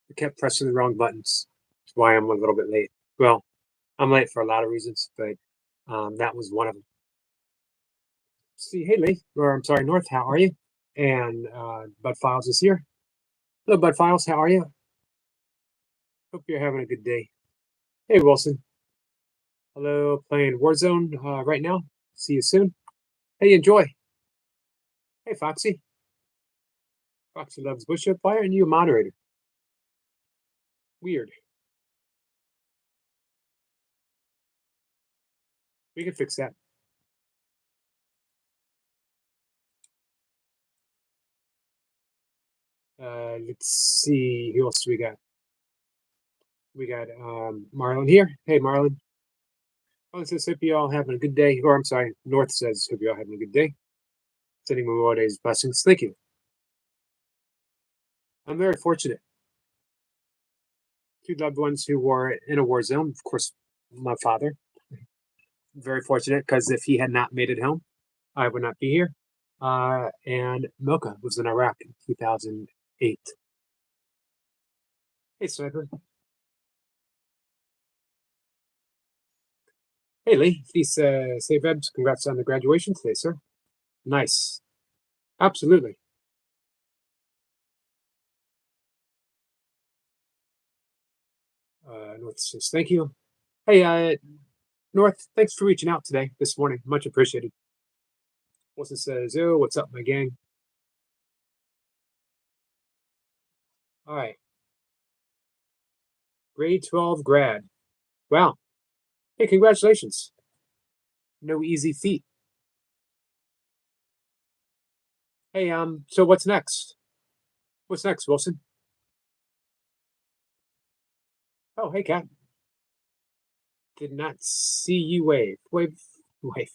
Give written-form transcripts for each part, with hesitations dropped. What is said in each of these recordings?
I kept pressing the wrong buttons. That's why I'm a little bit late. Well, I'm late for a lot of reasons, but that was one of them. See, hey Lee, or I'm sorry, North, how are you? And Bud Files is here. Hello, Bud Files, how are you? Hope you're having a good day. Hey, Wilson. Hello, playing Warzone right now. See you soon. Hey, enjoy. Hey, Foxy. Foxy loves Bush. Why aren't you a moderator? Weird. We can fix that. Let's see. Who else do we got? We got Marlon here. Hey, Marlon. Marlon says, hope you all having a good day. Or I'm sorry, North says, hope you all having a good day. Sending Memorial Day's blessings. Thank you. I'm very fortunate. Two loved ones who were in a war zone. Of course, my father. Very fortunate because if he had not made it home, I would not be here. And Milka was in Iraq in 2008. Hey, Sniper. Hey, Lee. Please say Vebs. Congrats on the graduation today, sir. Nice. Absolutely. North says thank you. Hey, North, thanks for reaching out today, this morning. Much appreciated. Wilson says, oh, what's up, my gang? All right. Grade 12 grad. Wow. Hey, congratulations. No easy feat. Hey, so what's next? What's next, Wilson? Oh, hey, Cat. Did not see you wave. Wave, wave.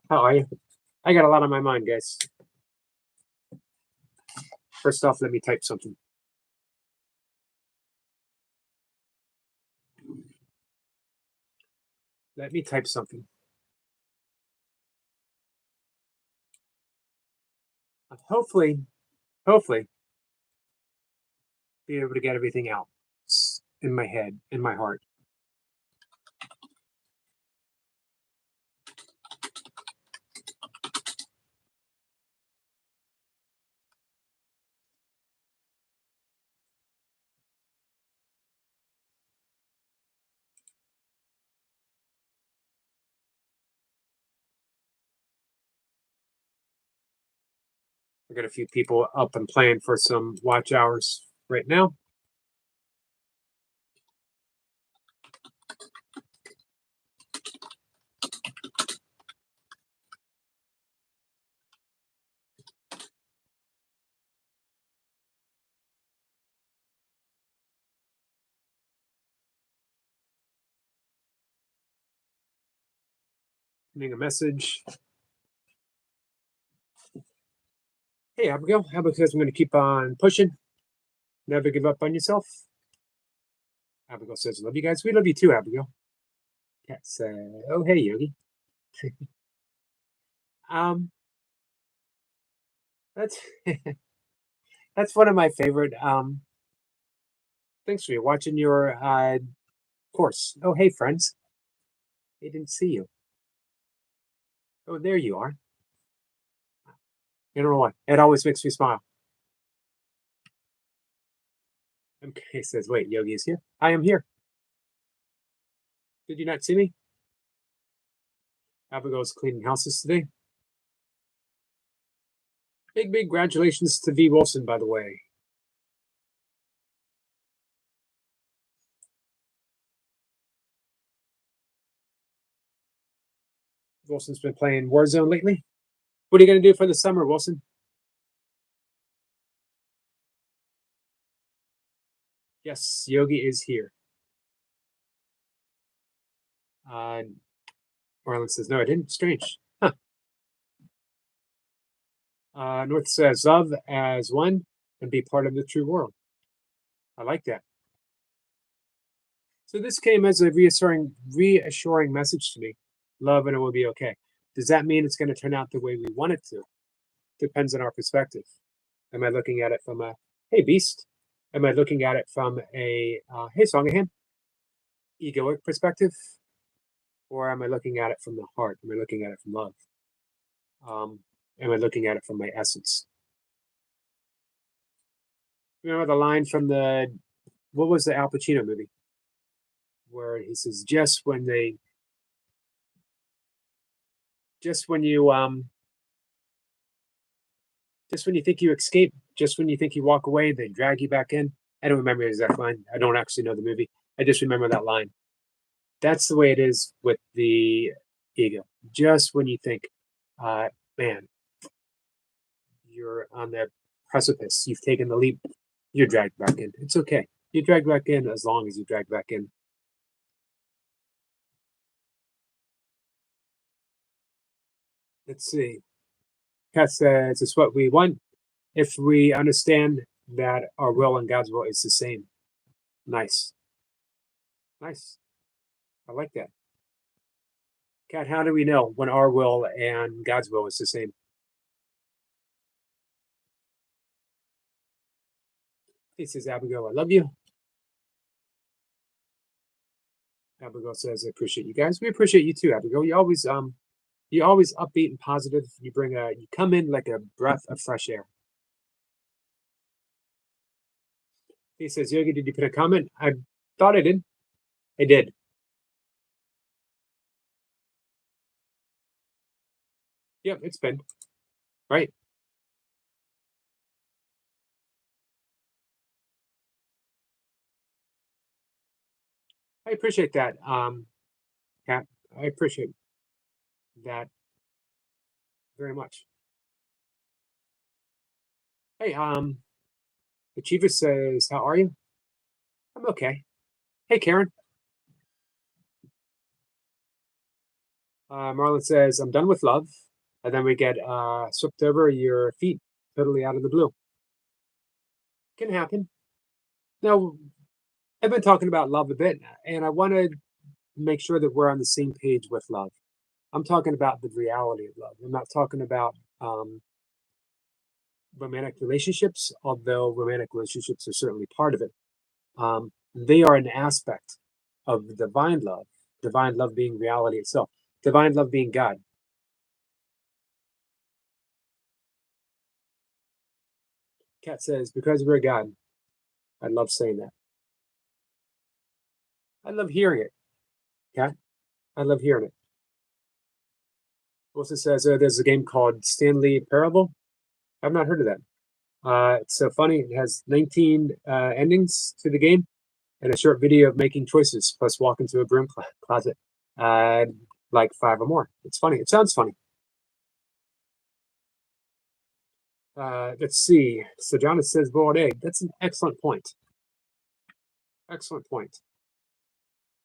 How are you? I got a lot on my mind, guys. First off, let me type something. Let me type something. Hopefully, be able to get everything out in my head, in my heart. I got a few people up and playing for some watch hours right now. Sending a message. Hey, Abigail. Abigail says I'm going to keep on pushing. Never give up on yourself. Abigail says, love you guys. We love you too, Abigail. Cat said, oh, hey, Yogi. That's that's one of my favorite thanks for watching your course. Oh, hey, friends. They didn't see you. Oh, there you are. You know what? It always makes me smile. MK says, wait, Yogi is here? I am here. Did you not see me? Abigail's cleaning houses today. Big congratulations to V. Wilson, by the way. Wilson's been playing Warzone lately. What are you going to do for the summer, Wilson? Yes, Yogi is here. Marlon says, no, I didn't. Strange. Huh. North says, love as one and be part of the true world. I like that. So this came as a reassuring message to me. Love and it will be okay. Does that mean it's going to turn out the way we want it to? Depends on our perspective. Am I looking at it from a, hey, beast, Am I looking at it from a hey Songahan, egoic perspective, or am I looking at it from the heart? Am I looking at it from love? Um, am I looking at it from my essence? Remember the line from the what was the Al Pacino movie where he says, just when you just when you think you escape, just when you think you walk away, they drag you back in. I don't remember the exact line. I don't actually know the movie. I just remember that line. That's the way it is with the ego. Just when you think, uh, man, you're on the precipice, you've taken the leap, you're dragged back in. It's okay. You drag back in as long as you drag back in. Let's see. Kat says it's what we want if we understand that our will and God's will is the same. Nice. Nice. I like that. Kat, how do we know when our will and God's will is the same? He says, Abigail, I love you. Abigail says, I appreciate you guys. We appreciate you too, Abigail. You always upbeat and positive. You come in like a breath of fresh air. He says, Yogi, did you put a comment? I thought I did. I did. Yep, it's been right. I appreciate that, Kat. I appreciate that very much. Hey, Achiever says, how are you? I'm okay. Hey, Karen. Marlon says, I'm done with love. And then we get swept over your feet totally out of the blue. Can happen. Now, I've been talking about love a bit, and I want to make sure that we're on the same page with love. I'm talking about the reality of love. I'm not talking about romantic relationships, although romantic relationships are certainly part of it. They are an aspect of divine love being reality itself, divine love being God. Kat says, because we're God. I love saying that. I love hearing it, Kat. I love hearing it. Also says, there's a game called Stanley Parable. I've not heard of that. It's so funny. It has 19 endings to the game and a short video of making choices, plus walk into a broom closet. Like 5 or more. It's funny. It sounds funny. Let's see. So John says boiled egg. That's an excellent point. Excellent point.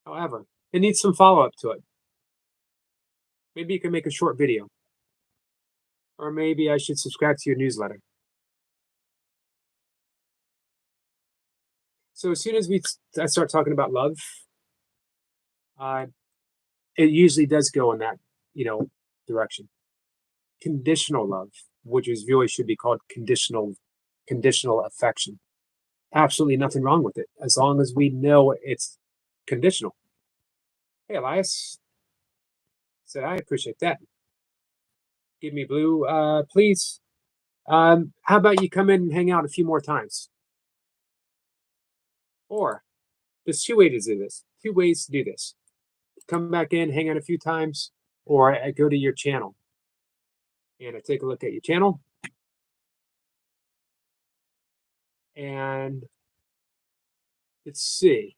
However, it needs some follow up to it. Maybe you can make a short video. Or maybe I should subscribe to your newsletter. So as soon as I start talking about love, uh, it usually does go in that, direction. Conditional love, which is really should be called conditional affection. Absolutely nothing wrong with it, as long as we know it's conditional. Hey, Elias, said I appreciate that. Give me blue, please. How about you come in and hang out a few more times? Or there's two ways to do this. Two ways to do this. Come back in, hang out a few times, or I go to your channel and I take a look at your channel. And let's see.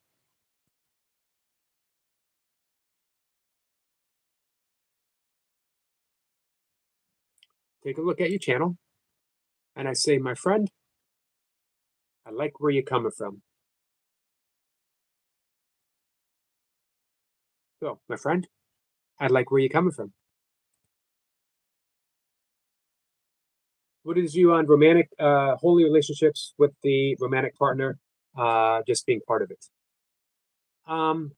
Take a look at your channel. And I say, my friend, I like where you're coming from. So, my friend, I like where you're coming from. What is you on romantic, holy relationships with the romantic partner, just being part of it? All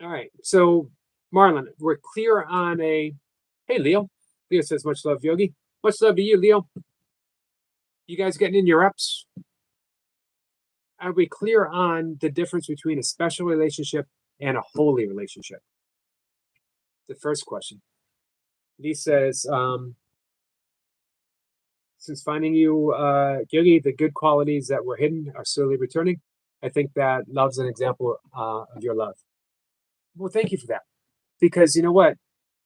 right. So, Marlon, we're clear on a. Hey, Leo. Leo says, much love, Yogi. Much love to you, Leo. You guys getting in your reps? Are we clear on the difference between a special relationship and a holy relationship? The first question. Lee says, since finding you, Yogi, the good qualities that were hidden are slowly returning. I think that love's an example of your love. Well, thank you for that. Because you know what?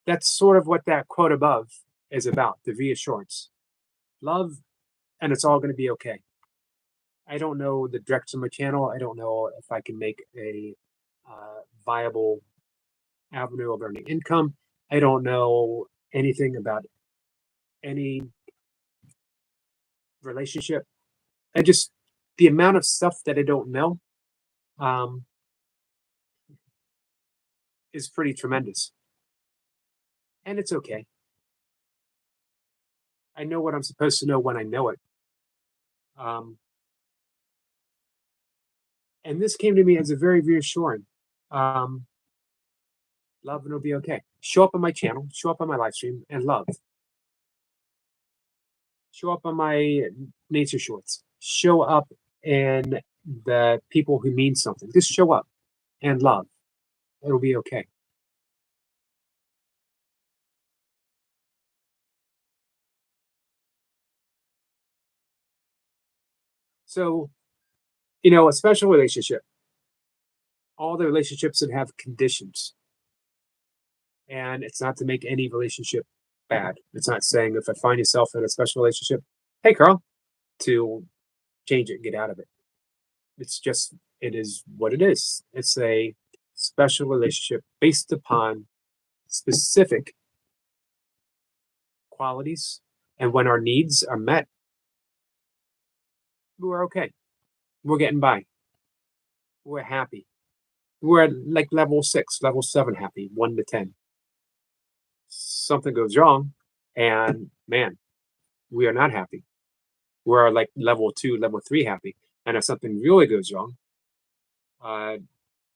That's sort of what that quote above is about, the reassurance. Love, and it's all going to be okay. I don't know the direction of my channel. I don't know if I can make a viable avenue of earning income. I don't know anything about any relationship. I just, the amount of stuff that I don't know um, is pretty tremendous. And it's okay. I know what I'm supposed to know when I know it. Um, and this came to me as a very reassuring. Um, love and it'll be okay. Show up on my channel, show up on my live stream, and love. Show up on my nature shorts. Show up in the people who mean something. Just show up and love. It'll be okay. So, you know, a special relationship, all the relationships that have conditions, and it's not to make any relationship bad. It's not saying if I find yourself in a special relationship, hey, Carl, to change it, get out of it. It's just, it is what it is. It's a special relationship based upon specific qualities. And when our needs are met, we're okay. We're getting by. We're happy. We're at like level 6, level 7 happy, 1 to 10. Something goes wrong, and man, we are not happy. We're like level 2, level 3 happy. And if something really goes wrong, uh,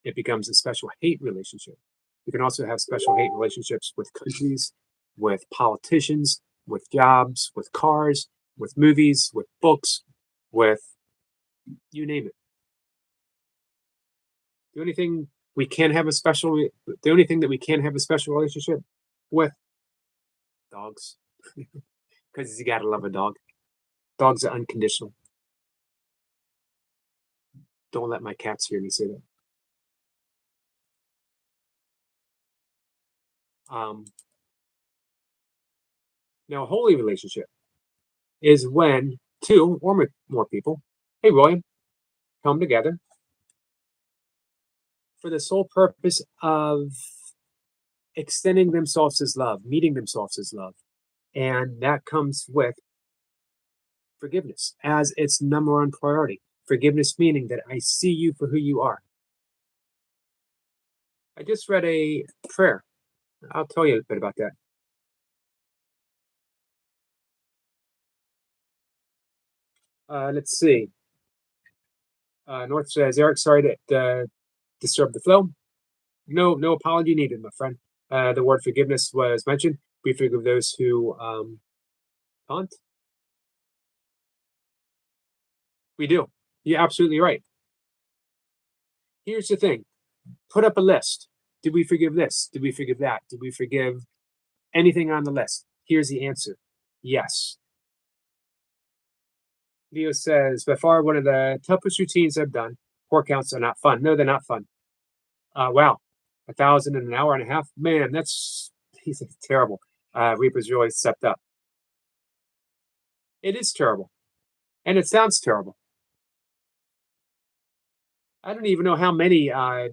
it becomes a special hate relationship. You can also have special hate relationships with countries, with politicians, with jobs, with cars, with movies, with books, with you name it. The only thing we can have a special, the only thing that we can have a special relationship with, dogs, because you gotta love a dog. Dogs are unconditional. Don't let my cats hear me say that. Um, Now, a holy relationship is when two or more people, hey, William, come together for the sole purpose of extending themselves as love, meeting themselves as love. And that comes with forgiveness as its number one priority. Forgiveness meaning that I see you for who you are. I just read a prayer. I'll tell you a bit about that. Let's see. North says, Eric, sorry to disturb the flow. No apology needed, my friend. The word forgiveness was mentioned. We forgive those who taunt. We do. You're absolutely right. Here's the thing. Put up a list. Did we forgive this? Did we forgive that? Did we forgive anything on the list? Here's the answer. Yes. Leo says, by far one of the toughest routines I've done. Pour counts are not fun. No, they're not fun. Wow. 1,000 in an hour and a half. Man, he's terrible. Reaper's really stepped up. It is terrible. And it sounds terrible. I don't even know how many 4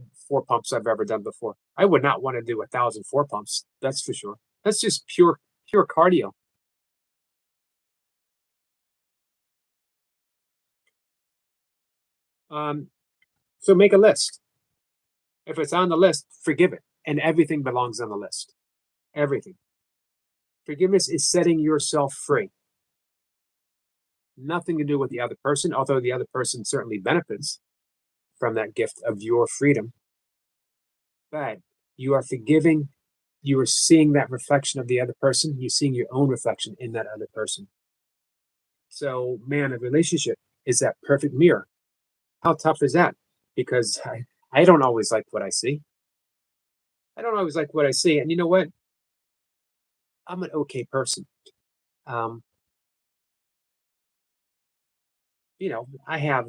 pumps I've ever done before. I would not want to do 1,000 4 pumps. That's for sure. That's just pure cardio. So make a list. If it's on the list, forgive it, and everything belongs on the list. Everything. Forgiveness is setting yourself free. Nothing to do with the other person, although the other person certainly benefits from that gift of your freedom. But you are forgiving, you are seeing that reflection of the other person, you're seeing your own reflection in that other person. So, man, a relationship is that perfect mirror. How tough is that? Because I don't always like what I see. I don't always like what I see. And you know what? I'm an okay person. Um, I have,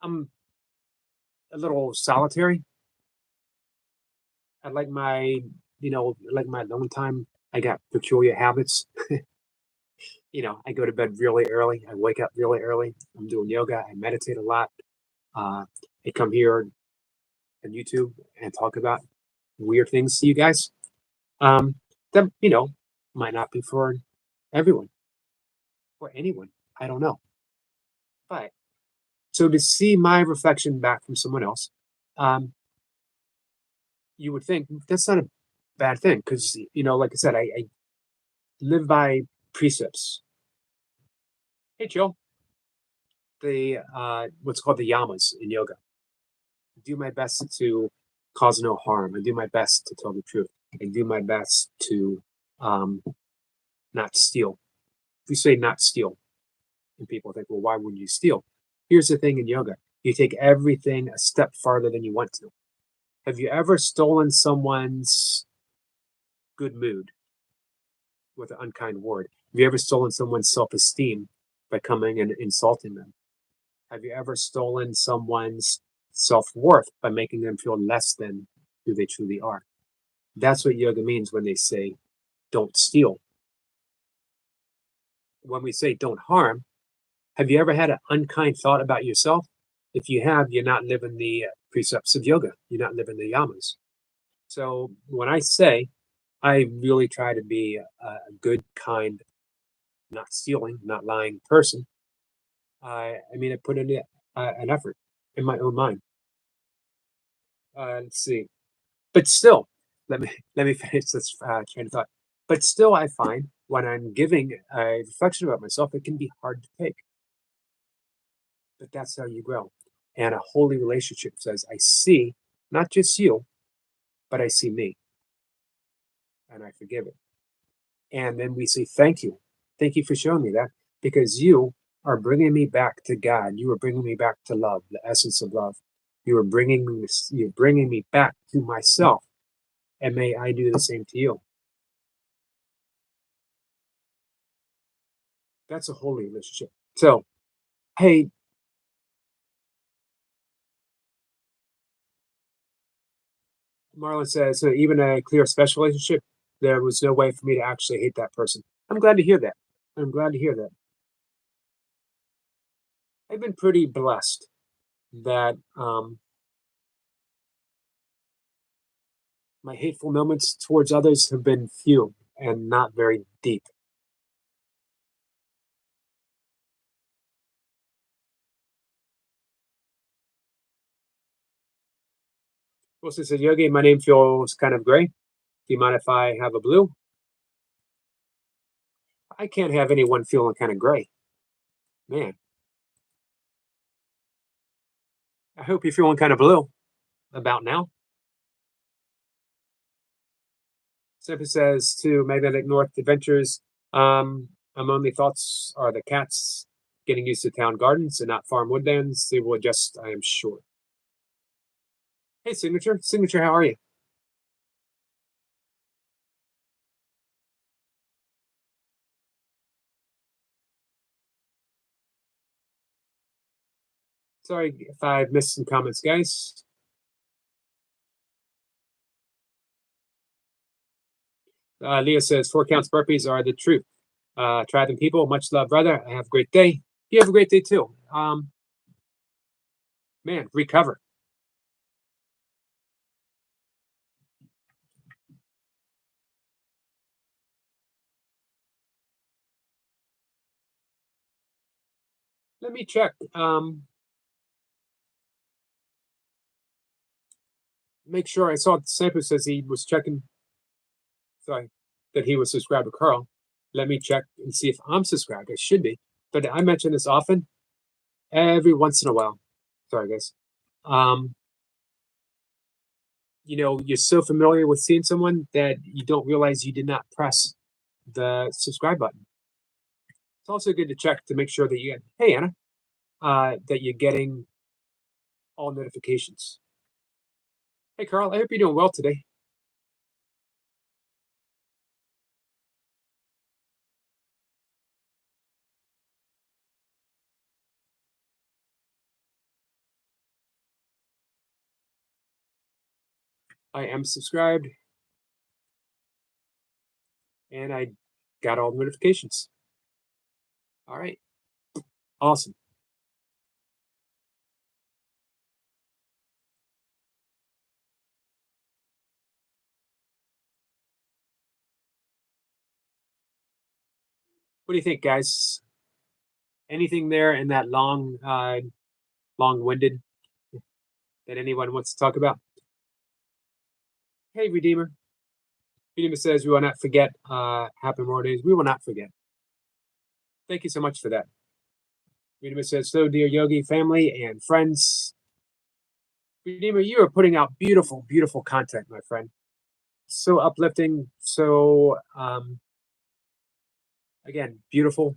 I'm a little solitary. I like like my alone time. I got peculiar habits. I go to bed really early. I wake up really early. I'm doing yoga. I meditate a lot. Uh, I come here on YouTube and talk about weird things to you guys. That might not be for everyone or anyone. I don't know. But so to see my reflection back from someone else, um, you would think that's not a bad thing because like I said, I live by precepts. Hey, Joe, the what's called the yamas in yoga. I do my best to cause no harm. I do my best to tell the truth. I do my best to um, not steal. If we say not steal, and people think, well, why wouldn't you steal? Here's the thing in yoga: you take everything a step farther than you want to. Have you ever stolen someone's good mood with an unkind word? Have you ever stolen someone's self-esteem by coming and insulting them? Have you ever stolen someone's self-worth by making them feel less than who they truly are? That's what yoga means when they say don't steal. When we say don't harm, have you ever had an unkind thought about yourself? If you have, you're not living the precepts of yoga. You're not living the yamas. So when I say I really try to be a good, kind, not stealing, not lying person, I put in an effort in my own mind. Let's see. But still, let me finish this train of thought. But still, I find when I'm giving a reflection about myself, it can be hard to take. But that's how you grow. And a holy relationship says, I see not just you, but I see me, and I forgive it. And then we say, thank you. Thank you for showing me that because you are bringing me back to God. You are bringing me back to love, the essence of love. You're bringing me back to myself. And may I do the same to you. That's a holy relationship. So, hey, Marlon says, so even a clear special relationship, there was no way for me to actually hate that person. I'm glad to hear that. I'm glad to hear that. I've been pretty blessed that my hateful moments towards others have been few and not very deep. Wilson said, Yogi, my name feels kind of gray. Do you mind if I have a blue? I can't have anyone feeling kind of gray. Man, I hope you're feeling kind of blue about now. Simple says to Magnetic North Adventures, my only thoughts are the cats getting used to town gardens and not farm woodlands. They will adjust, I am sure. Hey, Signature. Signature, how are you? Sorry if I missed some comments, guys. Leah says 4 counts burpees are the truth. Try them, people. Much love, brother. Have a great day. You have a great day too. Man, recover. Let me check. Make sure I saw Sampu says he was checking. Sorry, that he was subscribed to Carl. Let me check and see if I'm subscribed. I should be, but I mention this often, every once in a while. Sorry, guys. Um, you're so familiar with seeing someone that you don't realize you did not press the subscribe button. It's also good to check to make sure that you get, hey Anna, that you're getting all notifications. Hey Carl, I hope you're doing well today. I am subscribed and I got all the notifications. All right, awesome. What do you think, guys? Anything there in that long-winded that anyone wants to talk about? Hey, Redeemer. Redeemer says we will not forget. Happy Memorial Days. We will not forget. Thank you so much for that. Redeemer says, so dear Yogi family and friends. Redeemer, you are putting out beautiful, beautiful content, my friend. So uplifting, so again, beautiful.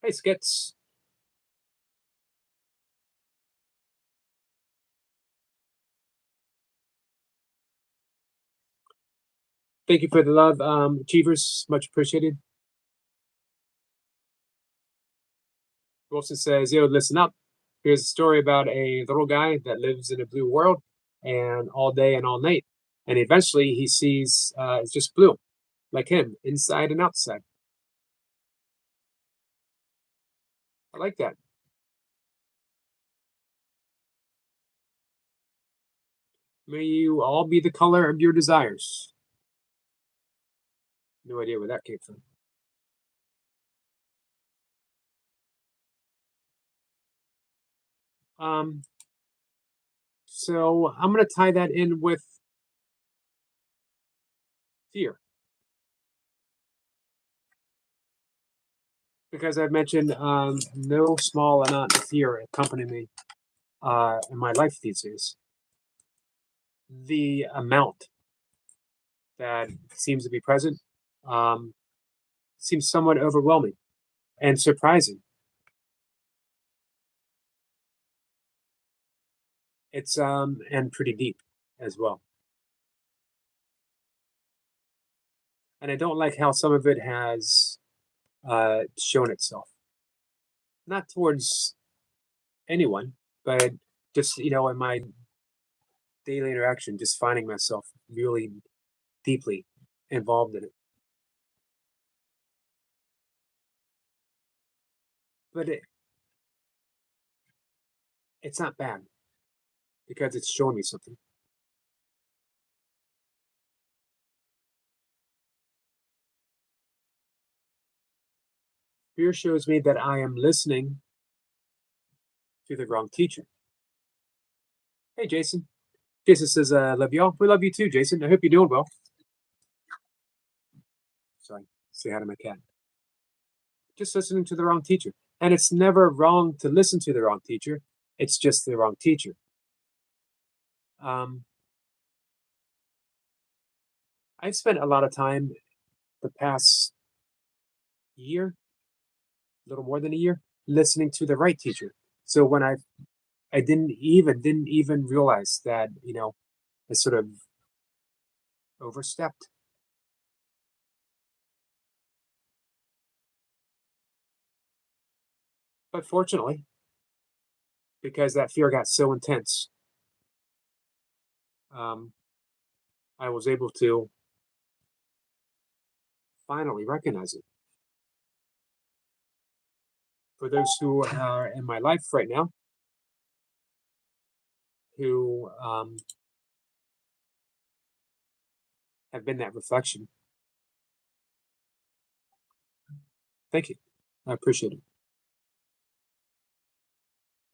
Hey, Skits. Thank you for the love, Achievers. Much appreciated. Wilson says, yo, listen up. Here's a story about a little guy that lives in a blue world and all day and all night. And eventually he sees it's just blue, like him, inside and outside. I like that. May you all be the color of your desires. No idea where that came from. So I'm going to tie that in with fear. Because I've mentioned no small amount of fear accompany me in my life these days. The amount that seems to be present seems somewhat overwhelming and surprising. It's and pretty deep as well. And I don't like how some of it has shown itself. Not towards anyone, but just, in my daily interaction, just finding myself really deeply involved in it. But it's not bad because it's showing me something. Fear shows me that I am listening to the wrong teacher. Hey, Jason. Jason says, love y'all. We love you too, Jason. I hope you're doing well. Sorry, say hi to my cat. Just listening to the wrong teacher. And it's never wrong to listen to the wrong teacher. It's just the wrong teacher. I've spent a lot of time the past year, a little more than a year, listening to the right teacher. So when I didn't even realize that, I sort of overstepped. But fortunately, because that fear got so intense, I was able to finally recognize it. For those who are in my life right now, who have been that reflection, thank you. I appreciate it.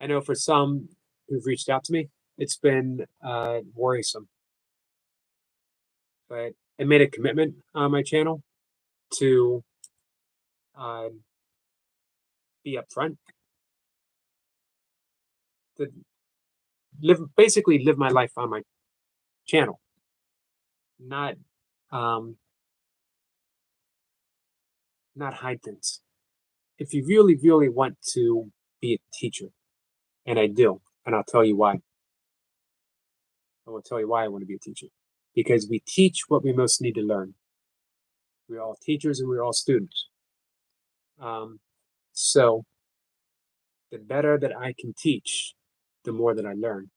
I know for some who've reached out to me, it's been worrisome. But I made a commitment on my channel to uh, be upfront, to basically live my life on my channel. not um, not hide things. If you really, really want to be a teacher, and I do, and I'll tell you why. I will tell you why I want to be a teacher. Because we teach what we most need to learn. We're all teachers and we're all students. Um, so the better that I can teach, the more that I learn,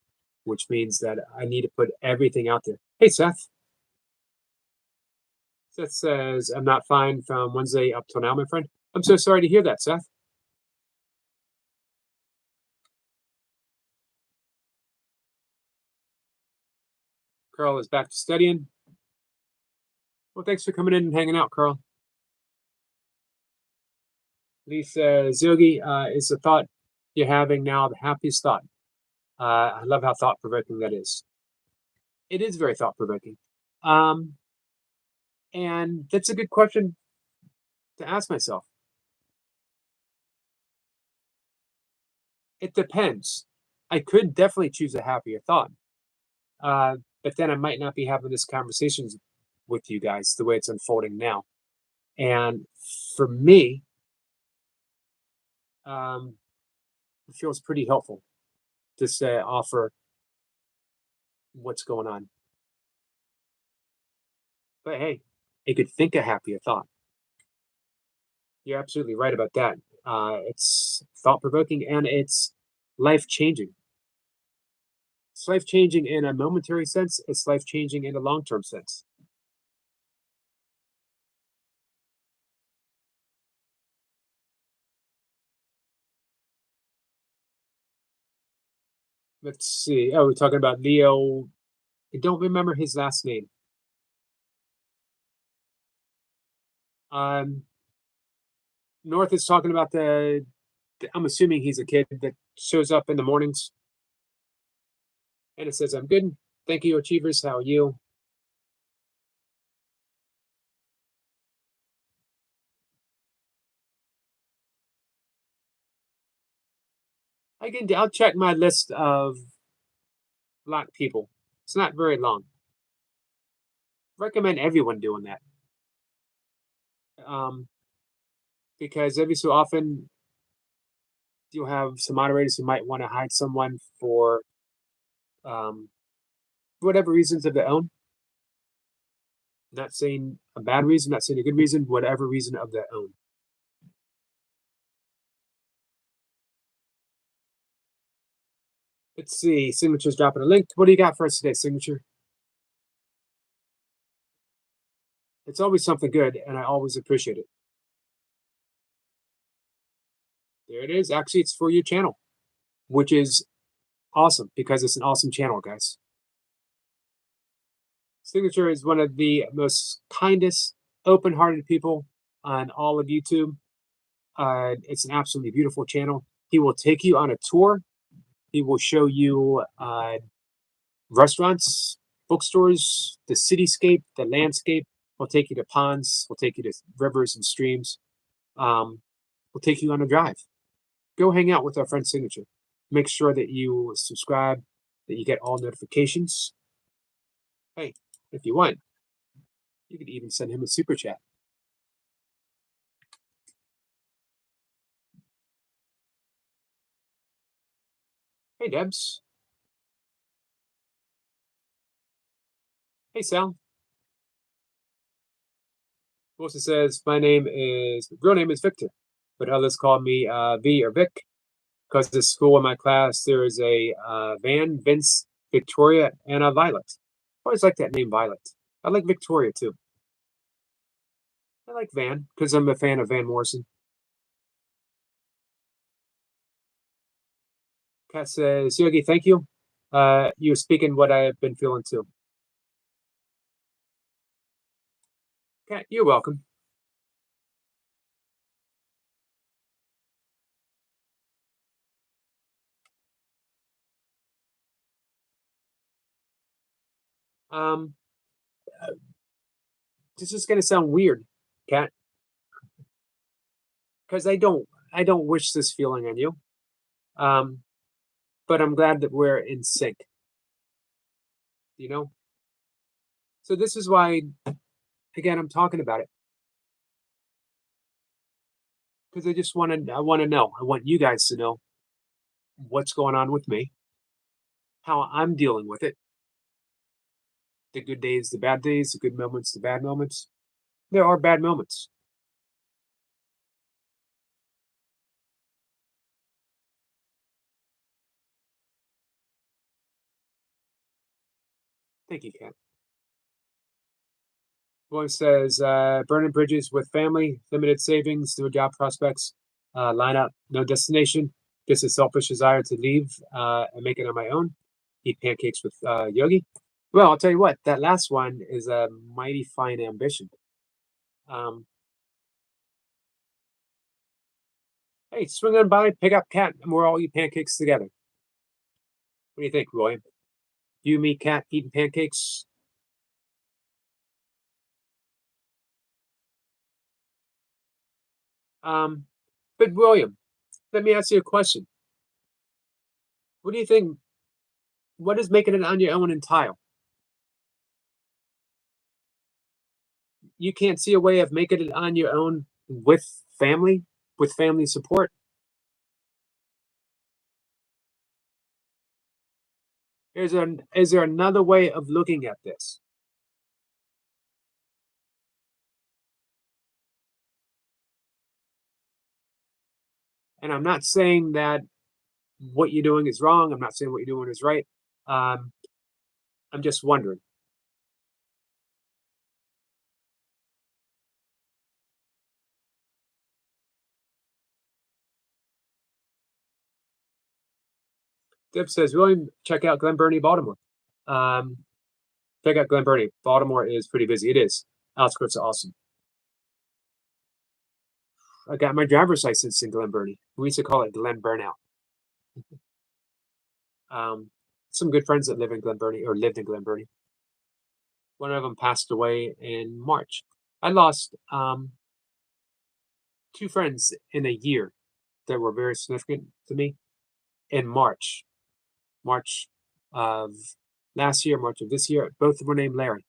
which means that I need to put everything out there. Hey, Seth. Seth says, I'm not fine from Wednesday up till now, my friend. I'm so sorry to hear that, Seth. Carl is back to studying. Well, thanks for coming in and hanging out, Carl. Lee says, Yogi, is the thought you're having now the happiest thought? I love how thought provoking that is. It is very thought provoking. Um, and that's a good question to ask myself. It depends. I could definitely choose a happier thought. But then I might not be having this conversation with you guys the way it's unfolding now. And for me, it feels pretty helpful to say, offer what's going on. But hey, it could think a happier thought. You're absolutely right about that. It's thought provoking and it's life changing. It's life changing in a momentary sense, it's life changing in a long term sense. Let's see. Oh, we're talking about Leo. I don't remember his last name. Um, North is talking about I'm assuming he's a kid that shows up in the mornings and it says, I'm good. Thank you, Achievers. How are you? I'll check my list of Black people. It's not very long. Recommend everyone doing that. Um, because every so often you'll have some moderators who might want to hide someone for um, whatever reasons of their own. Not saying a bad reason, not saying a good reason, whatever reason of their own. Let's see. Signature's dropping a link. What do you got for us today, Signature? It's always something good, and I always appreciate it. There it is. Actually, it's for your channel, which is awesome because it's an awesome channel, guys. Signature is one of the most kindest, open-hearted people on all of YouTube. It's an absolutely beautiful channel. He will take you on a tour. He will show you restaurants, bookstores, the cityscape, the landscape. We'll take you to ponds. We'll take you to rivers and streams. We'll take you on a drive. Go hang out with our friend Signature. Make sure that you subscribe, that you get all notifications. Hey, if you want, you could even send him a super chat. Hey, Debs. Hey, Sal. Melissa says, my real name is Victor, but others call me V or Vic. Because at school in my class, there is a Van, Vince, Victoria, and a Violet. I always like that name, Violet. I like Victoria too. I like Van because I'm a fan of Van Morrison. Kat says, Yogi, thank you. You're speaking what I have been feeling too. Kat, you're welcome. Um, this is gonna sound weird, Kat, because I don't wish this feeling on you. Um, but I'm glad that we're in sync. You know, So this is why, again, I'm talking about it because I want to know. I want you guys to know what's going on with me, how I'm dealing with it, the good days, the bad days, the good moments, the bad moments. There are bad moments. Thank you, Kat. One says, burning bridges with family, limited savings, no job prospects, lineup, no destination, just a selfish desire to leave and make it on my own. Eat pancakes with Yogi. Well, I'll tell you what, that last one is a mighty fine ambition. Um, hey, swing on by, pick up Cat, and we'll all eat pancakes together. What do you think, William? You, me, Cat, eating pancakes? Um, but William, let me ask you a question. What do you think? What is making it on your own entail? You can't see a way of making it on your own family, with family support. Is there another way of looking at this? And I'm not saying that what you're doing is wrong. I'm not saying what you're doing is right. Um, I'm just wondering. Dib says, William, check out Glen Burnie, Baltimore. Um, check out Glen Burnie. Baltimore is pretty busy. It is. Outskirts are awesome. I got my driver's license in Glen Burnie. We used to call it Glen Burnout. Um, some good friends that live in Glen Burnie or lived in Glen Burnie. One of them passed away in March. I lost two friends in a year that were very significant to me in March. March of last year, March of this year. Both were named Larry.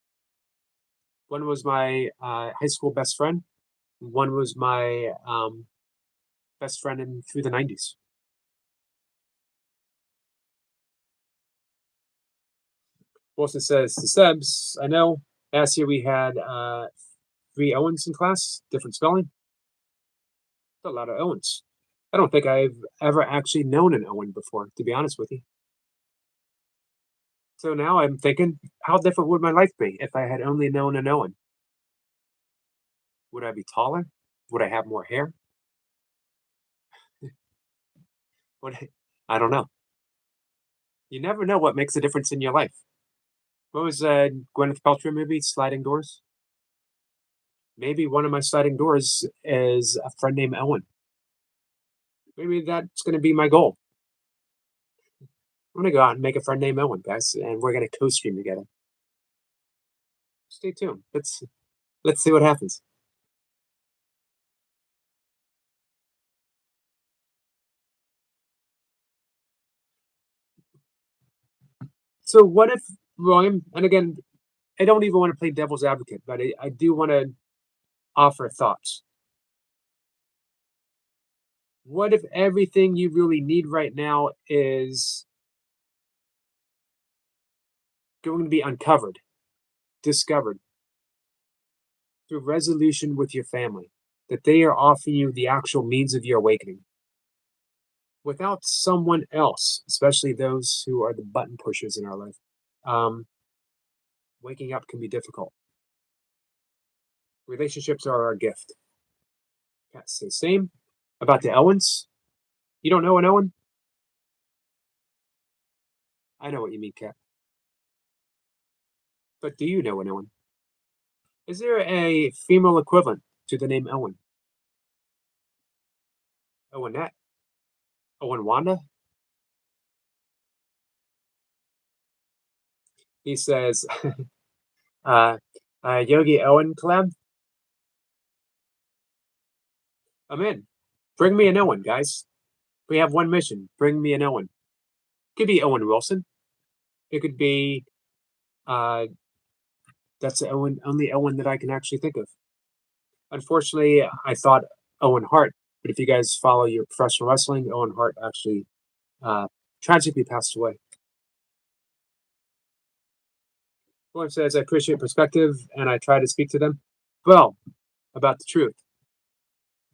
One was my high school best friend. One was my best friend through the 90s. Wilson says to Sebs, I know last year we had three Owens in class, different spelling. A lot of Owens. I don't think I've ever actually known an Owen before, to be honest with you. So now I'm thinking, how different would my life be if I had only known an Owen? Would I be taller? Would I have more hair? Would I don't know. You never know what makes a difference in your life. What was Gwyneth Paltrow movie, Sliding Doors? Maybe one of my sliding doors is a friend named Owen. Maybe that's going to be my goal. I'm going to go out and make a friend named Owen, guys, and we're going to co-stream together. Stay tuned. Let's see what happens. So what if William, and again, I don't even want to play devil's advocate, but I do want to offer thoughts. What if everything you really need right now is going to be uncovered, discovered through resolution with your family, that they are offering you the actual means of your awakening? Without someone else, especially those who are the button pushers in our life, um, waking up can be difficult. Relationships are our gift. Cat says same about the Owens. You don't know an Owen? I know what you mean, Cat. But do you know an Owen? Is there a female equivalent to the name Owen? Owenette? Owen Wanda? He says, uh, Yogi Owen collab. I'm in. Bring me an Owen, guys. We have one mission. Bring me an Owen. Could be Owen Wilson. It could be uh, That's the only Owen that I can actually think of. Unfortunately, I thought Owen Hart, but if you guys follow your professional wrestling, Owen Hart actually uh, tragically passed away. Owen says, I appreciate perspective and I try to speak to them well about the truth,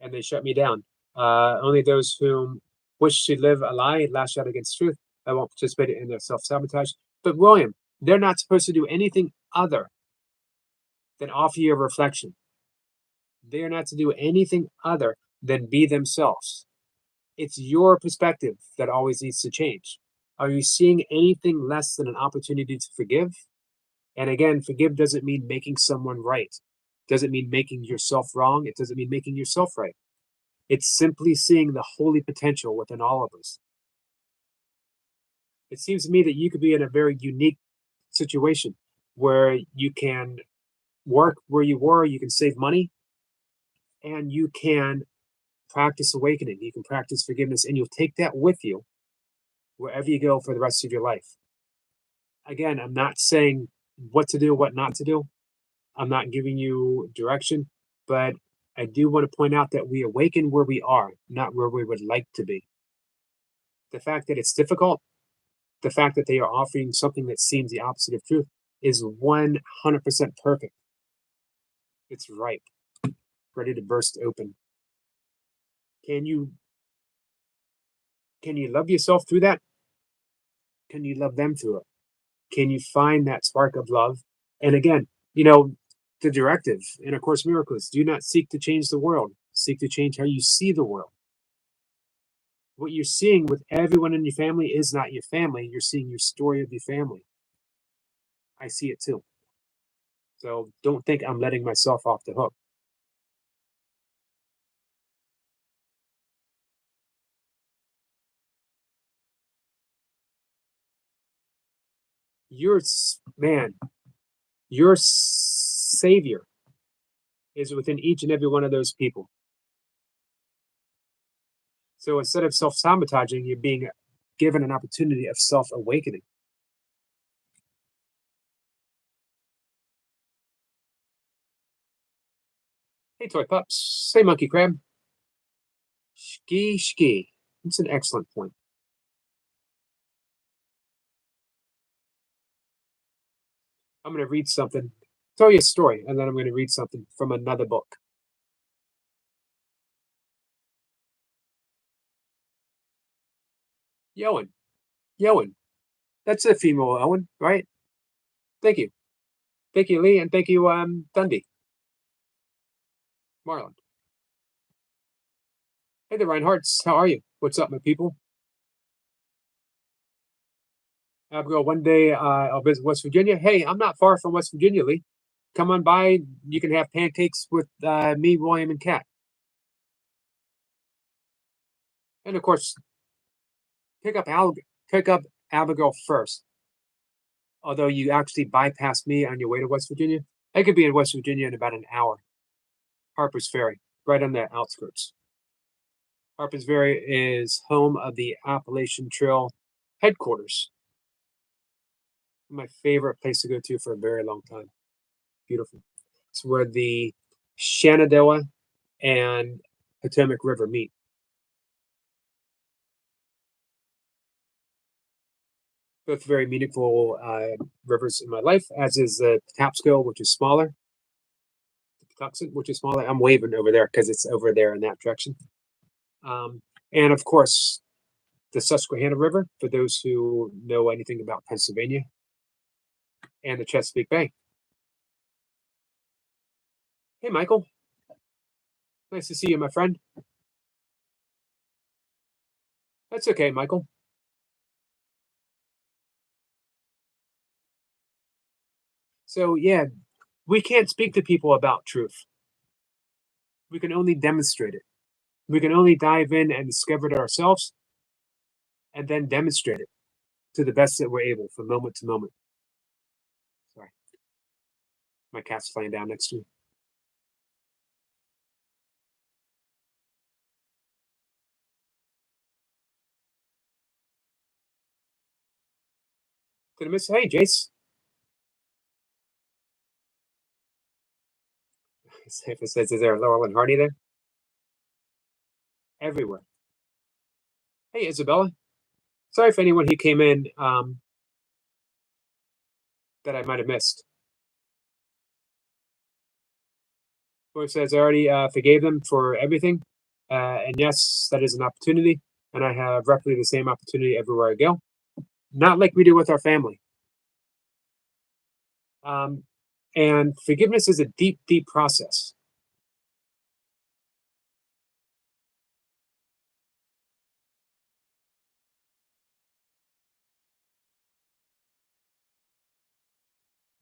and they shut me down. Only those whom wish to live a lie lash out against truth. I won't participate in their self sabotage. But, William, they're not supposed to do anything other than offer you a reflection. They are not to do anything other than be themselves. It's your perspective that always needs to change. Are you seeing anything less than an opportunity to forgive? And again, forgive doesn't mean making someone right. Doesn't mean making yourself wrong. It doesn't mean making yourself right. It's simply seeing the holy potential within all of us. It seems to me that you could be in a very unique situation where you can work where you were, you can save money, and you can practice awakening. You can practice forgiveness, and you'll take that with you wherever you go for the rest of your life. Again, I'm not saying what to do, what not to do. I'm not giving you direction, but I do want to point out that we awaken where we are, not where we would like to be. The fact that it's difficult, the fact that they are offering something that seems the opposite of truth is 100% perfect. It's ripe, ready to burst open. Can you can you love yourself through that? Can you love them through it? Can you find that spark of love? And again, the directive in A Course in Miracles, do not seek to change the world. Seek to change how you see the world. What you're seeing with everyone in your family is not your family. You're seeing your story of your family. I see it too. So don't think I'm letting myself off the hook. Man, your savior is within each and every one of those people. So instead of self sabotaging, you're being given an opportunity of self awakening. Hey, toy pups. Say, monkey crab. Ski, ski. It's an excellent point. I'm going to read something, tell you a story, and then I'm going to read something from another book. Yowen. Yowen. That's a female Owen, right? Thank you. Thank you, Lee, and thank you, Dundee. Marlon. Hey there, Reinhardts. How are you? What's up, my people? Abigail, one day I'll visit West Virginia. Hey, I'm not far from West Virginia, Lee. Come on by. You can have pancakes with me, William, and Kat. And of course, pick up pick up Abigail first. Although you actually bypassed me on your way to West Virginia, I could be in West Virginia in about an hour. Harper's Ferry, right on the outskirts. Harper's Ferry is home of the Appalachian Trail headquarters. My favorite place to go to for a very long time. Beautiful. It's where the Shenandoah and Potomac River meet. Both very meaningful rivers in my life, as is the Patapsco, which is smaller. The Patuxent, which is smaller. I'm waving over there because it's over there in that direction. And of course, the Susquehanna River, for those who know anything about Pennsylvania, and the Chesapeake Bay. Hey, Michael. Nice to see you, my friend. That's okay, Michael. So, yeah, we can't speak to people about truth. We can only demonstrate it. We can only dive in and discover it ourselves and then demonstrate it to the best that we're able from moment to moment. Sorry, my cat's flying down next to me. Did I miss? Hey, Jace. If it says, is there Laurel and Hardy there? Everywhere. Hey, Isabella. Sorry for anyone who came in that I might have missed. Boy says I already forgave them for everything. And yes, that is an opportunity. And I have roughly the same opportunity everywhere I go. Not like we do with our family. And forgiveness is a deep, deep process.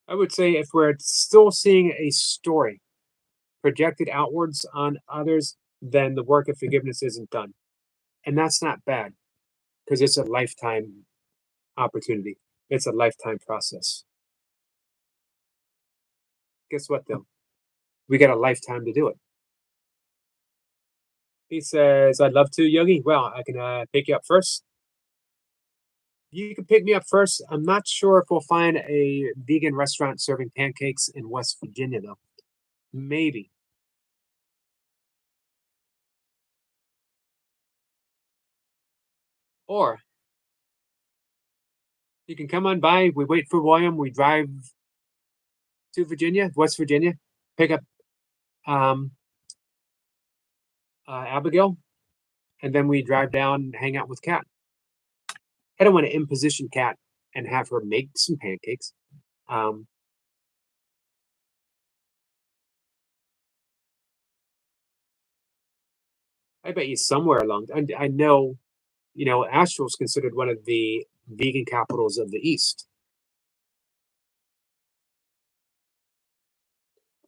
I would say if we're still seeing a story projected outwards on others, then the work of forgiveness isn't done. And that's not bad because it's a lifetime opportunity. It's a lifetime process. Guess what, though? We got a lifetime to do it. He says, I'd love to, Yogi. Well, I can pick you up first. You can pick me up first. I'm not sure if we'll find a vegan restaurant serving pancakes in West Virginia, though. Maybe. Or you can come on by. We wait for William. We drive to Virginia, West Virginia, pick up um, Abigail, and then we drive down and hang out with Kat. I don't want to imposition Kat and have her make some pancakes. Um, I bet you somewhere along. I know, Asheville is considered one of the vegan capitals of the East.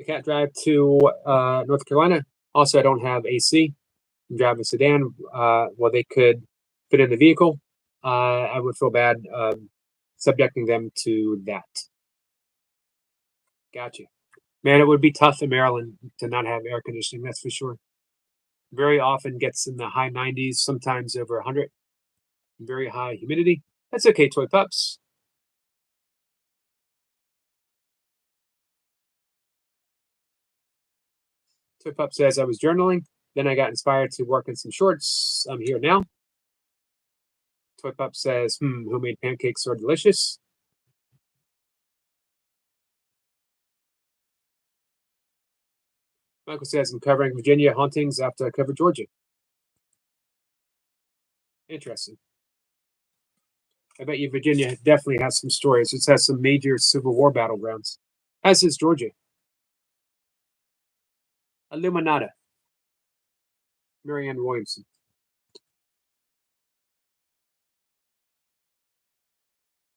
I can't drive to North Carolina. Also, I don't have AC. I'm driving a sedan. Well, they could fit in the vehicle. I would feel bad subjecting them to that. Gotcha. Man, it would be tough in Maryland to not have air conditioning, that's for sure. Very often gets in the high 90s, sometimes over 100. Very high humidity. That's okay, toy pups. Toy pup says I was journaling, then I got inspired to work on some shorts. I'm here now. Toy pup says, homemade pancakes are delicious. Michael says I'm covering Virginia hauntings after I cover Georgia. Interesting. I bet you Virginia definitely has some stories. It has some major Civil War battlegrounds, as is Georgia. Illuminata, Marianne Williamson.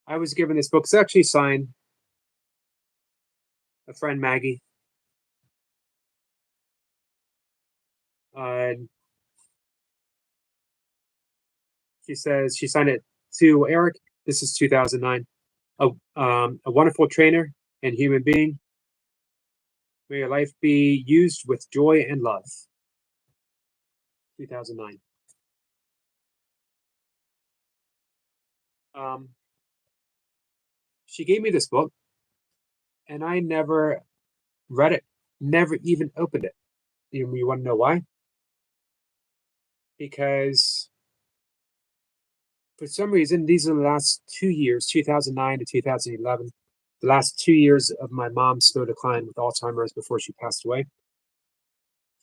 I was given this book. It's actually signed. A friend, Maggie. Uh, she says she signed it to Eric. This is 2009. A wonderful trainer and human being. May your life be used with joy and love. 2009. She gave me this book, and I never read it, never even opened it. You want to know why? Because for some reason, these are the last 2 years, 2009 to 2011, the last 2 years of my mom's slow decline with Alzheimer's before she passed away.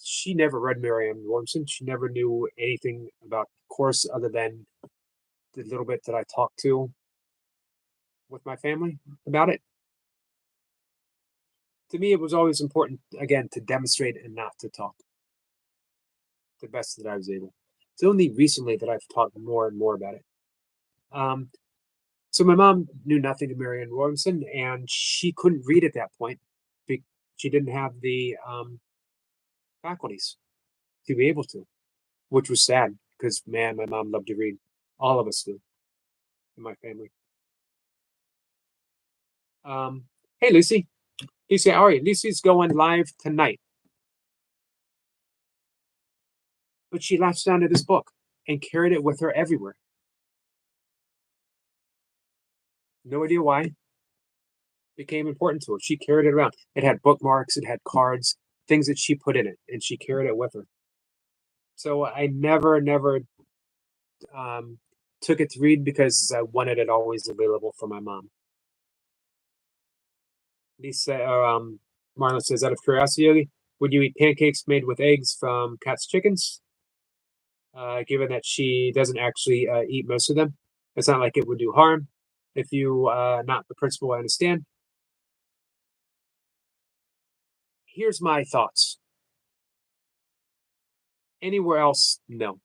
She never read Marianne Williamson. She never knew anything about the course other than the little bit that I talked to with my family about it. To me, it was always important, again, to demonstrate and not to talk the best that I was able. It's only recently that I've talked more and more about it. Um, so my mom knew nothing of Marianne Williamson, and she couldn't read at that point. She didn't have the faculties to be able to, which was sad because, man, my mom loved to read. All of us do in my family. Hey, Lucy. Lucy, how are you? Lucy's going live tonight. But she latched onto this book and carried it with her everywhere. No idea why. Became important to her. She carried it around. It had bookmarks, it had cards. things that she put in it, and she carried it with her. So I never um, took it to read because I wanted it always available for my mom. Lisa, Marlon says, out of curiosity, Yogi, would you eat pancakes made with eggs from Cat's Chickens? Given that she doesn't actually eat most of them, it's not like it would do harm. If you not the principal, I understand. Here's my thoughts. Anywhere else, no.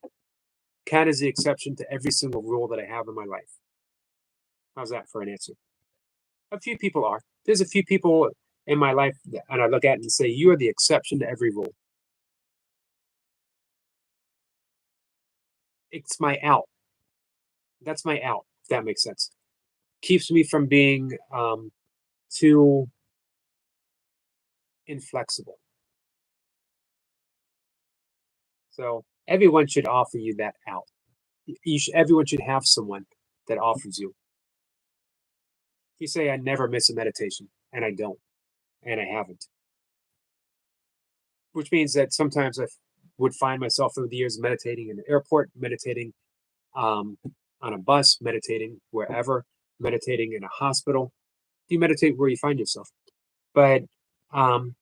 Cat is the exception to every single rule that I have in my life. How's that for an answer? A few people are. There's a few people in my life, and I look at it and say, you are the exception to every rule. It's my out. That's my out, if that makes sense. Keeps me from being too inflexible. So everyone should offer you that out. Everyone should have someone that offers you. You say, I never miss a meditation, and I don't, and I haven't. Which means that sometimes would find myself over the years meditating in an airport, meditating um, on a bus, meditating wherever, meditating in a hospital. You meditate where you find yourself. But um,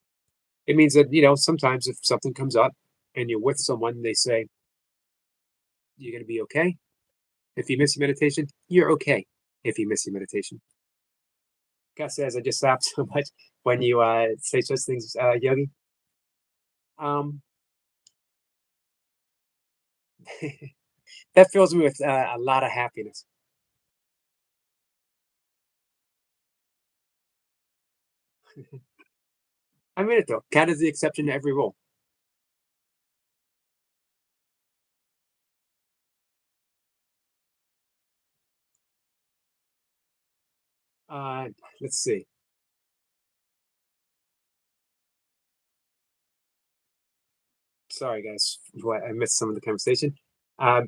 it means that, sometimes if something comes up and you're with someone, they say, you're going to be okay. If you miss your meditation, you're okay if you miss your meditation. Gus says, I just laughed so much when you say such things, Yogi. Um, that fills me with a lot of happiness. I mean it though. Cat is the exception to every rule. Uh, let's see. Sorry, guys, I missed some of the conversation. Um,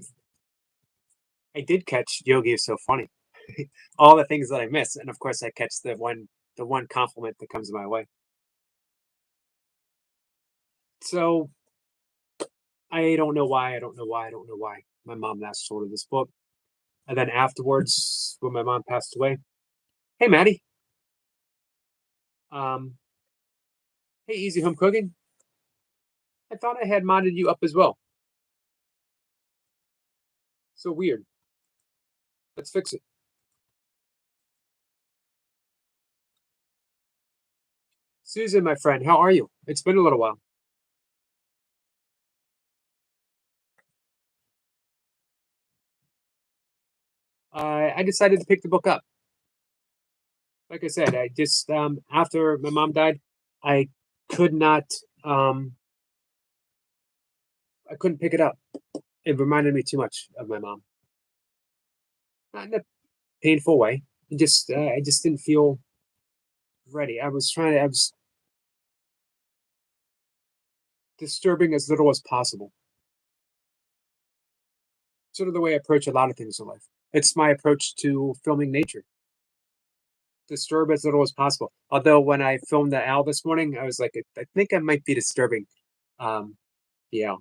I did catch Yogi is so funny. All the things that I miss, and of course, I catch the one compliment that comes my way. So I don't know why. I don't know why. I don't know why. My mom last told her this book, and then afterwards, when my mom passed away, hey Maddie, um, hey Easy Home Cooking. I thought I had modded you up as well. So weird. Let's fix it. Susan, my friend, how are you? It's been a little while. I decided to pick the book up. Like I said, I just after my mom died, I could not um I couldn't pick it up. It reminded me too much of my mom. Not in a painful way. I just didn't feel ready. I was disturbing as little as possible. Sort of the way I approach a lot of things in life. It's my approach to filming nature. Disturb as little as possible. Although when I filmed the owl this morning, I was like, I think I might be disturbing um, the owl.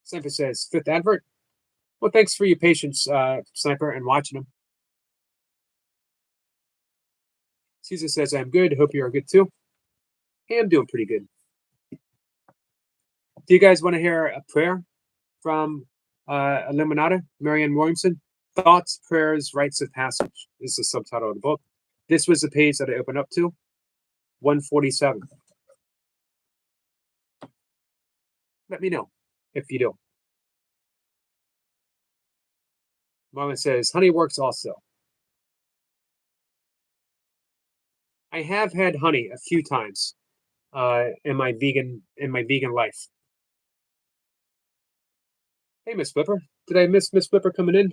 Sniper says, fifth advert. Well, thanks for your patience, Sniper, and watching them. Caesar says, I'm good. Hope you are good too. Hey, I'm doing pretty good. Do you guys want to hear a prayer from Illuminata, Marianne Williamson? Thoughts, Prayers, Rites of Passage is the subtitle of the book. This was the page that I opened up to, 147. Let me know if you do. Mama says, honey works also. I have had honey a few times in my vegan life. Hey, Miss Flipper. Did I miss Miss Flipper coming in?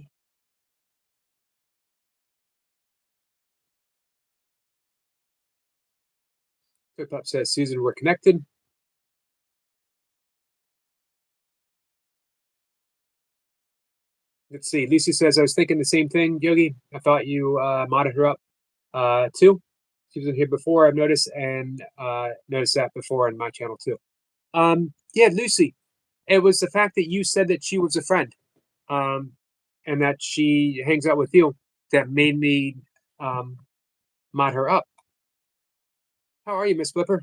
Flip Up says, Susan, we're connected. Let's see. Lucy says, I was thinking the same thing, Yogi. I thought you modded her up too. She was in here before, I've noticed, and noticed that before on my channel too. Yeah, Lucy, it was the fact that you said that she was a friend, um, and that she hangs out with you that made me um, mod her up. How are you, Miss Flipper?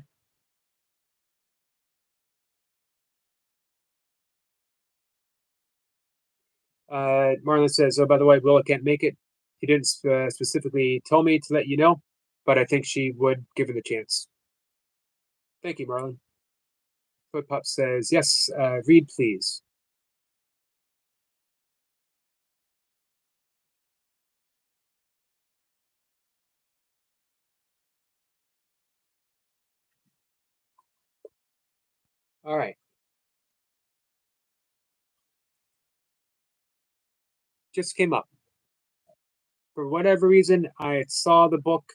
Marlon says, "Oh, by the way, Willa can't make it. He didn't specifically tell me to let you know, but I think she would give it a chance." Thank you, Marlon. Foot Pup says, "Yes, read please." All right. Just came up. For whatever reason, I saw the book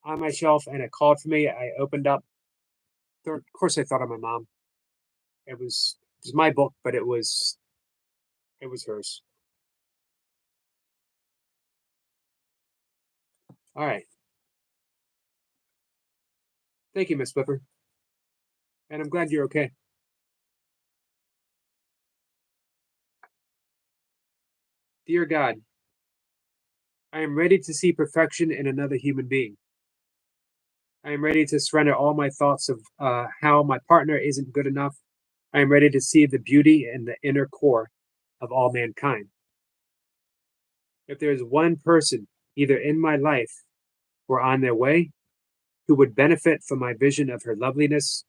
on my shelf and it called for me. I opened up. Of course, I thought of my mom. It was my book, but it was hers. All right. Thank you, Miss Flipper, and I'm glad you're okay. Dear God, I am ready to see perfection in another human being. I am ready to surrender all my thoughts of how my partner isn't good enough. I am ready to see the beauty in the inner core of all mankind. If there is one person, either in my life or on their way, who would benefit from my vision of her loveliness,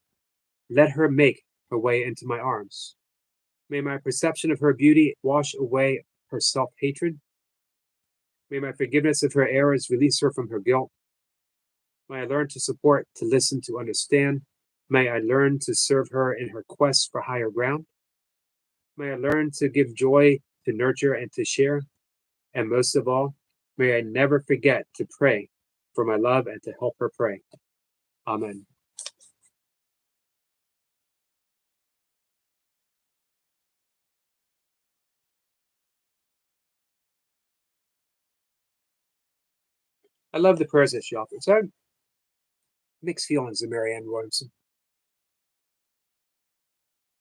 let her make her way into my arms. May my perception of her beauty wash away her self hatred. May my forgiveness of her errors release her from her guilt. May I learn to support, to listen, to understand. May I learn to serve her in her quest for higher ground. May I learn to give joy, to nurture, and to share. And most of all, may I never forget to pray for my love and to help her pray. Amen. I love the prayers that she offers. I have mixed feelings of Marianne Williamson.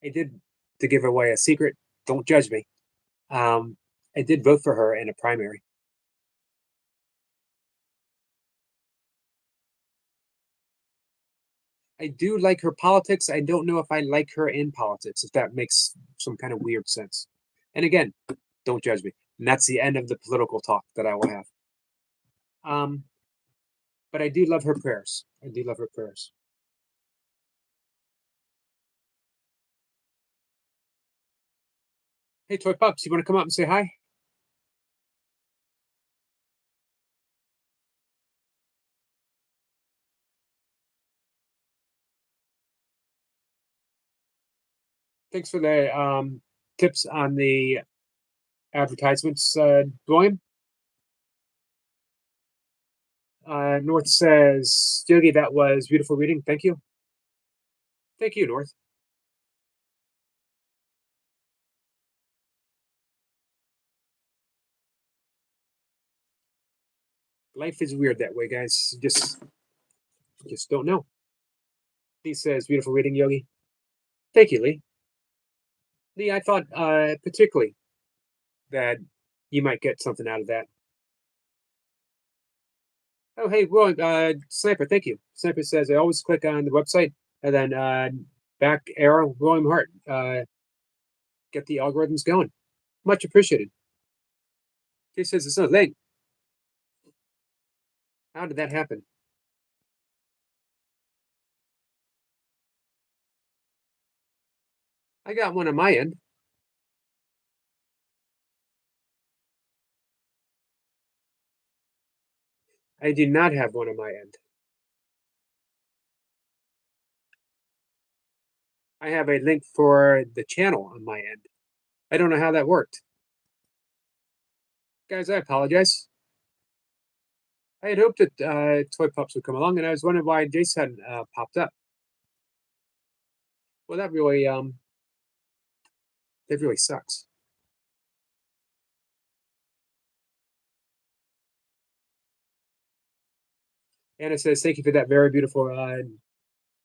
I did, to give away a secret, don't judge me. Um, I did vote for her in a primary. I do like her politics. I don't know if I like her in politics, if that makes some kind of weird sense. And again, don't judge me. And that's the end of the political talk that I will have. Um, but I do love her prayers. I do love her prayers. Hey, Toy Pups, you want to come up and say hi? Thanks for the tips on the advertisements, William. North says, Yogi, that was beautiful reading. Thank you. Thank you, North. Life is weird that way, guys. Just don't know. Lee says, beautiful reading, Yogi. Thank you, Lee. Lee, I thought particularly that you might get something out of that. Oh, hey, well, Sniper, thank you. Sniper says, I always click on the website and then back arrow, William Hart, get the algorithms going. Much appreciated. He says it's not late. How did that happen? I got one on my end. I do not have one on my end. I have a link for the channel on my end. I don't know how that worked. Guys, I apologize. I had hoped that Toy Pups would come along, and I was wondering why Jace hadn't popped up. Well, that really sucks. Anna says, "Thank you for that very beautiful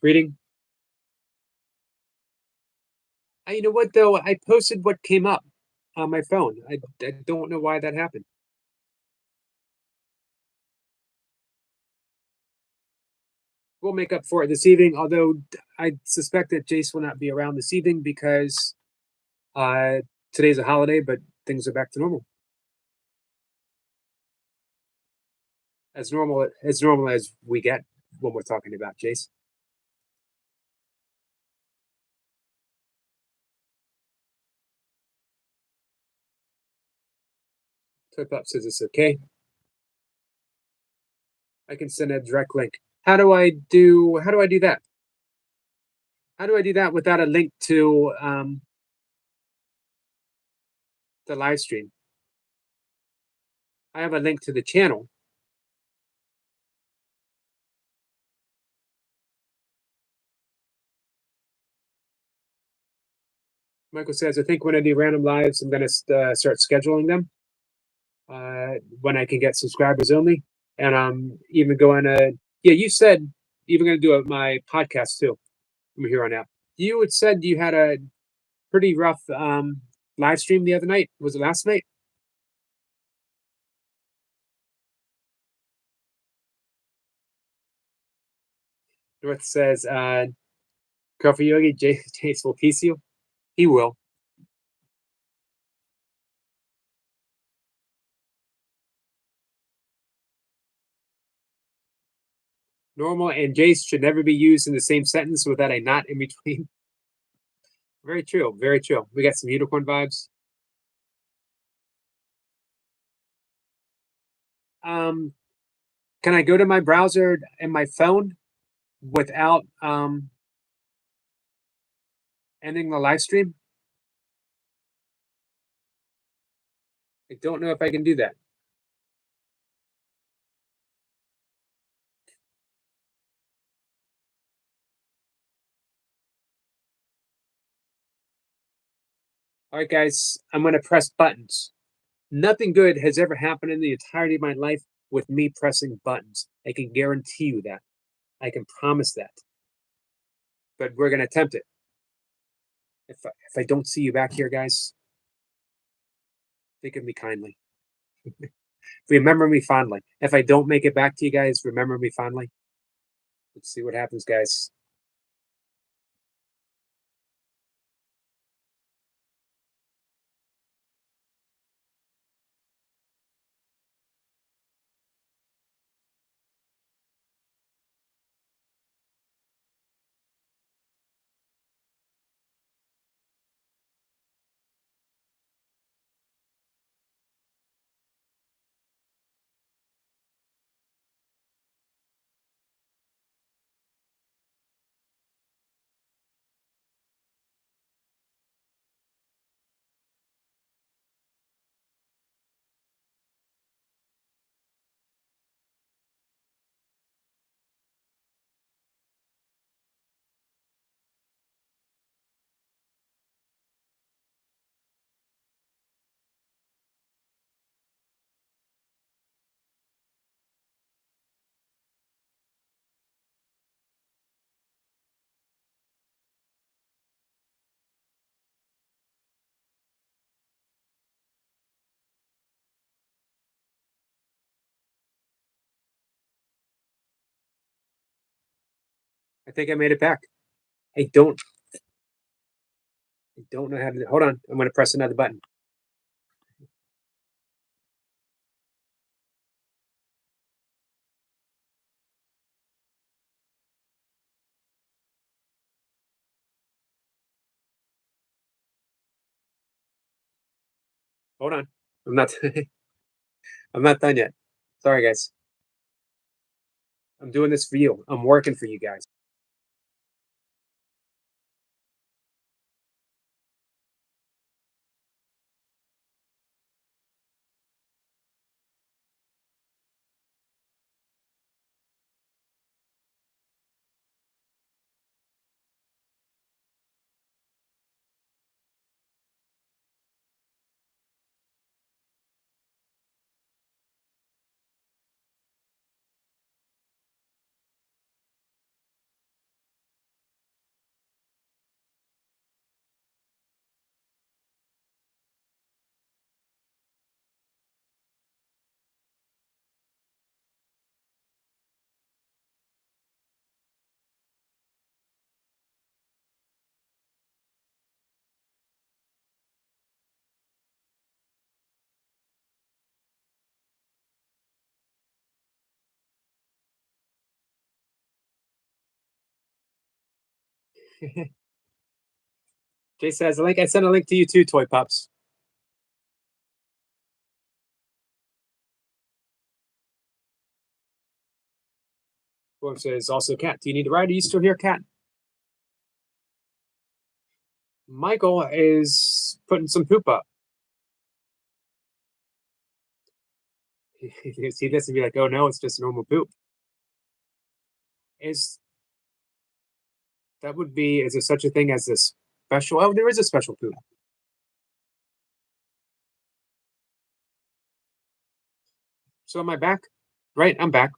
reading." You know what though? I posted what came up on my phone. I don't know why that happened. We'll make up for it this evening. Although I suspect that Jace will not be around this evening because uh, today's a holiday, but things are back to normal as we get when we're talking about Jace. Tip up says it's okay. I can send a direct link. How do I do that? How do I do that without a link to the live stream? I have a link to the channel. Michael says, I think when I do random lives, I'm going to start scheduling them when I can get subscribers only. And I'm even going to, yeah, you said even going to do my podcast too from here on out. You had said you had a pretty rough live stream the other night. Was it last night? North says, Coffee Yogi, Jace will piece you. He will. Normal and Jace should never be used in the same sentence without a not in between. Very true. Very true. We got some unicorn vibes. Um, can I go to my browser and my phone without ending the live stream? I don't know if I can do that. All right, guys, I'm going to press buttons. Nothing good has ever happened in the entirety of my life with me pressing buttons. I can guarantee you that. I can promise that. But we're going to attempt it. If I don't see you back here, guys, think of me kindly. Remember me fondly. If I don't make it back to you guys, remember me fondly. Let's see what happens, guys. I think I made it back. I don't. I don't know how to. Hold on. I'm going to press another button. Hold on. I'm not. I'm not done yet. Sorry, guys. I'm doing this for you. I'm working for you guys. Jay says, "Link. I sent a link to you too, Toy Pups." Dwarf says, "Also, Cat. Do you need a ride? Are you still here, Cat?" Michael is putting some poop up. You see this and be like, "Oh no, it's just normal poop." Is that would be? Is there such a thing as this special? Oh, there is a special poop. So am I back? Right, I'm back.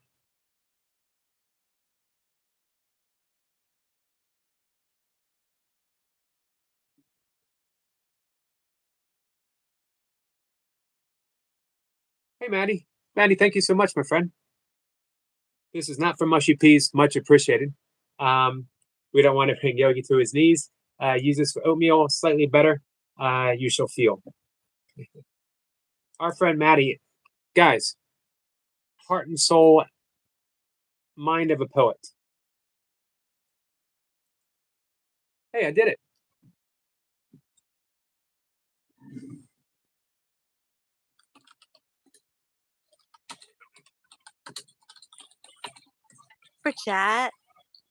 Hey, Maddie. Maddie, thank you so much, my friend. This is not for mushy peas. Much appreciated. Um, we don't want to bring Yogi to his knees. Use this for oatmeal, slightly better. You shall feel. Our friend Maddie, guys, heart and soul, mind of a poet. Hey, I did it. For chat.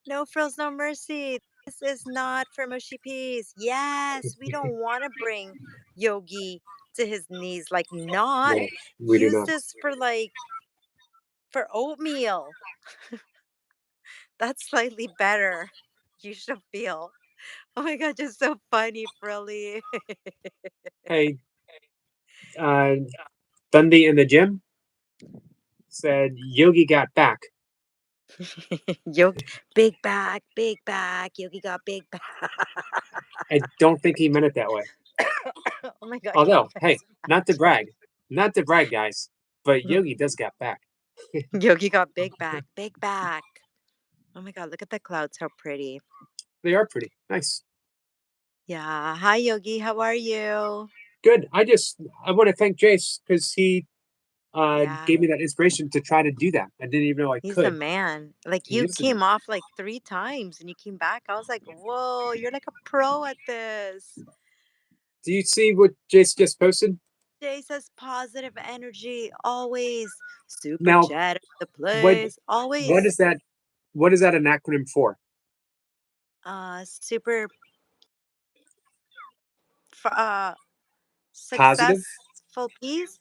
No frills, no mercy. This is not for mushy peas. Yes, we don't want to bring Yogi to his knees. Like, not. No, we do Use not. this for for oatmeal. That's slightly better. You should feel. Oh my god, just so funny, Frilly. Hey, uh, Dundee in the gym said Yogi got back. Yogi, big back, big back. Yogi got big back. I don't think he meant it that way. Oh my god, can you Although, hey, imagine? not to brag, guys, but Yogi does got back. Yogi got big back, big back. Oh my god, look at the clouds, how pretty. They are pretty nice. Yeah. Hi, Yogi. How are you? Good. I want to thank Jace because he Yeah, gave me that inspiration to try to do that. I didn't even know I he's the could. man. Like, He you is the man. came off like 3 times and you came back. I was like, whoa, you're like a pro at this. Do you see what Jace just posted? Jay says positive energy always. Super Now, chat at the what place what always. is that? What is that an acronym for? Super uh Positive successful peas.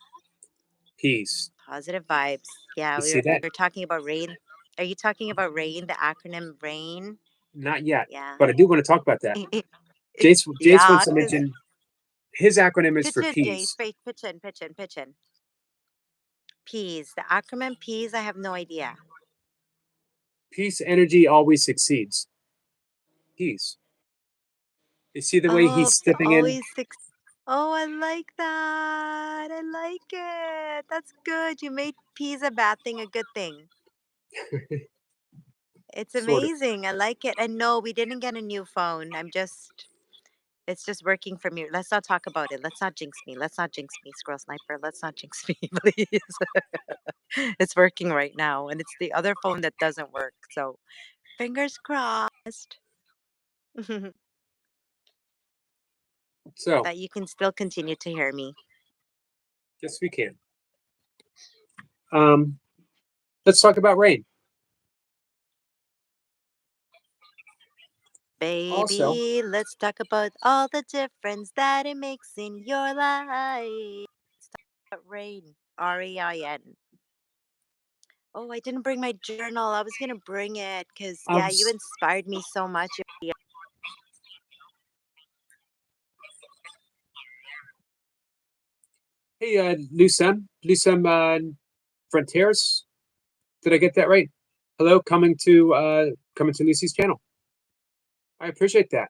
peace. Positive vibes. Yeah, You we see were that? talking about rain. Are you talking about rain? The acronym rain? Not yet, Yeah. but I do want to talk about that. Jace wants Yeah, to because mention his acronym is pitch for in, Jace. peace. Pitch in, pitch in, pitch in. Peas. The acronym peas, I have no idea. Peace energy always succeeds. Peace. You see the way Oh, he's stepping in? always six. Oh, I like that. I like it. That's good. You made peas a bad thing, a good thing. It's Sort of. amazing. I like it. And no, we didn't get a new phone. It's just working for me. Let's not talk about it. Let's not jinx me. Let's not jinx me, Squirrel Sniper. Let's not jinx me, please. It's working right now. And it's the other phone that doesn't work. So fingers crossed So, that you can still continue to hear me. yes, we can. Um, let's talk about rain. Also, Baby, let's talk about all the difference that it makes in your life. Let's talk about rain. RAIN. Oh, I didn't bring my journal. I was gonna bring it because I yeah, you was, inspired me so much. hey, Lucem Frontiers. Did I get that right? Hello, coming to Lucy's channel. I appreciate that,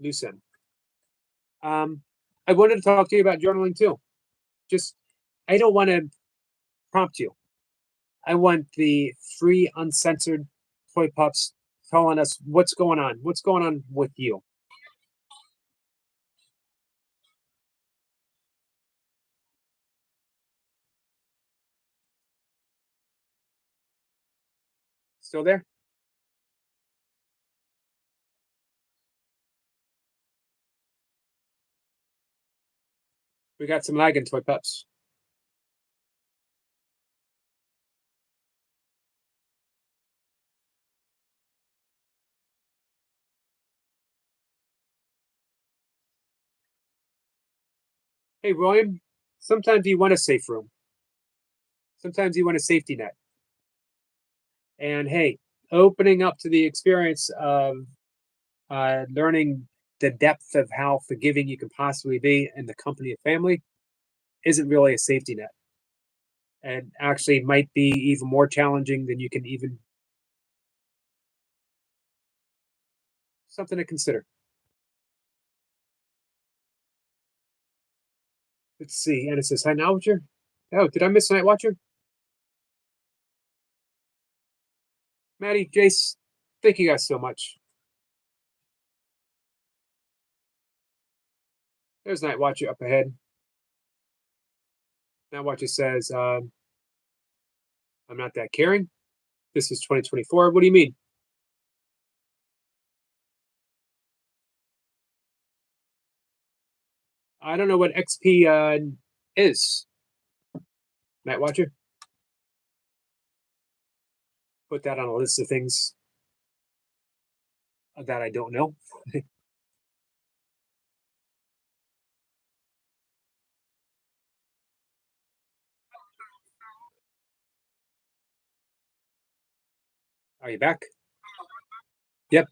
Lucem. I wanted to talk to you about journaling too. Just, I don't want to prompt you. I want the free, uncensored toy pups telling us what's going on. What's going on with you? Still there? We got some lag in Toy Pups. Hey, William, sometimes you want a safe room. Sometimes you want a safety net. And hey, opening up to the experience of learning the depth of how forgiving you can possibly be in the company of family isn't really a safety net. And actually might be even more challenging than you can even something to consider. Let's see. And it says, Hi, Night Watcher. Oh, did I miss Night Watcher? Maddie, Jace, thank you guys so much. There's Night Watcher up ahead. Night Watcher says, I'm not that caring. This is 2024. What do you mean? I don't know what XP is. Night Watcher. Put that on a list of things that I don't know. Are you back? Yep.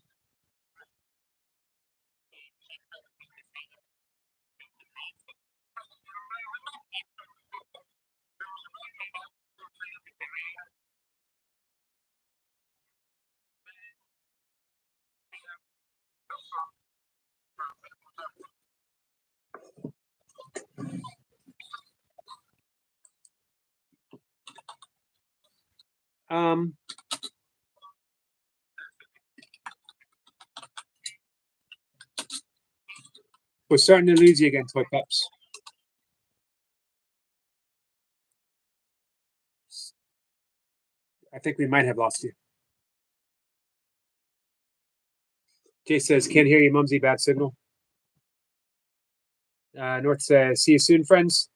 Um, we're starting to lose you again, Toy Pups. I think we might have lost you. Jay says, can't hear you, Mumsy, bad signal. North says, see you soon, friends.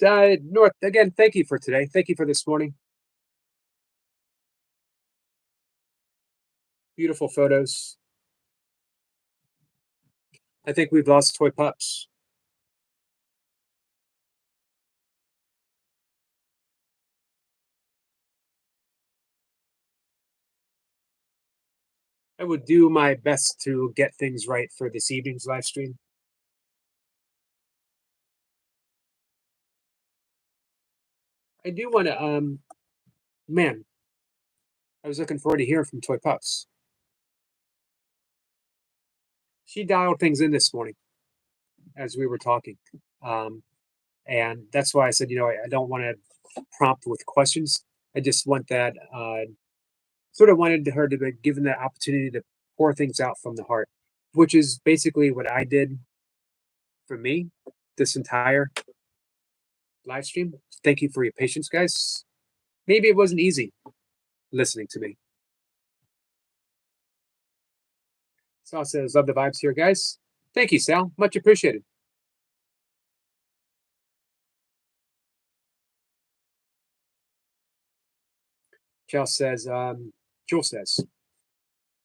North, again, thank you for today. Thank you for this morning. Beautiful photos. I think we've lost Toy Pups. I would do my best to get things right for this evening's live stream. I do want to, man, I was looking forward to hearing from Toy Pups. She dialed things in this morning as we were talking. And that's why I said, I don't want to prompt with questions. I just want that, sort of wanted her to be given the opportunity to pour things out from the heart, which is basically what I did for me this entire live stream. Thank you for your patience, guys. Maybe it wasn't easy listening to me. Sal says, love the vibes here, guys. Thank you, Sal. Much appreciated. Joel says, Joel says,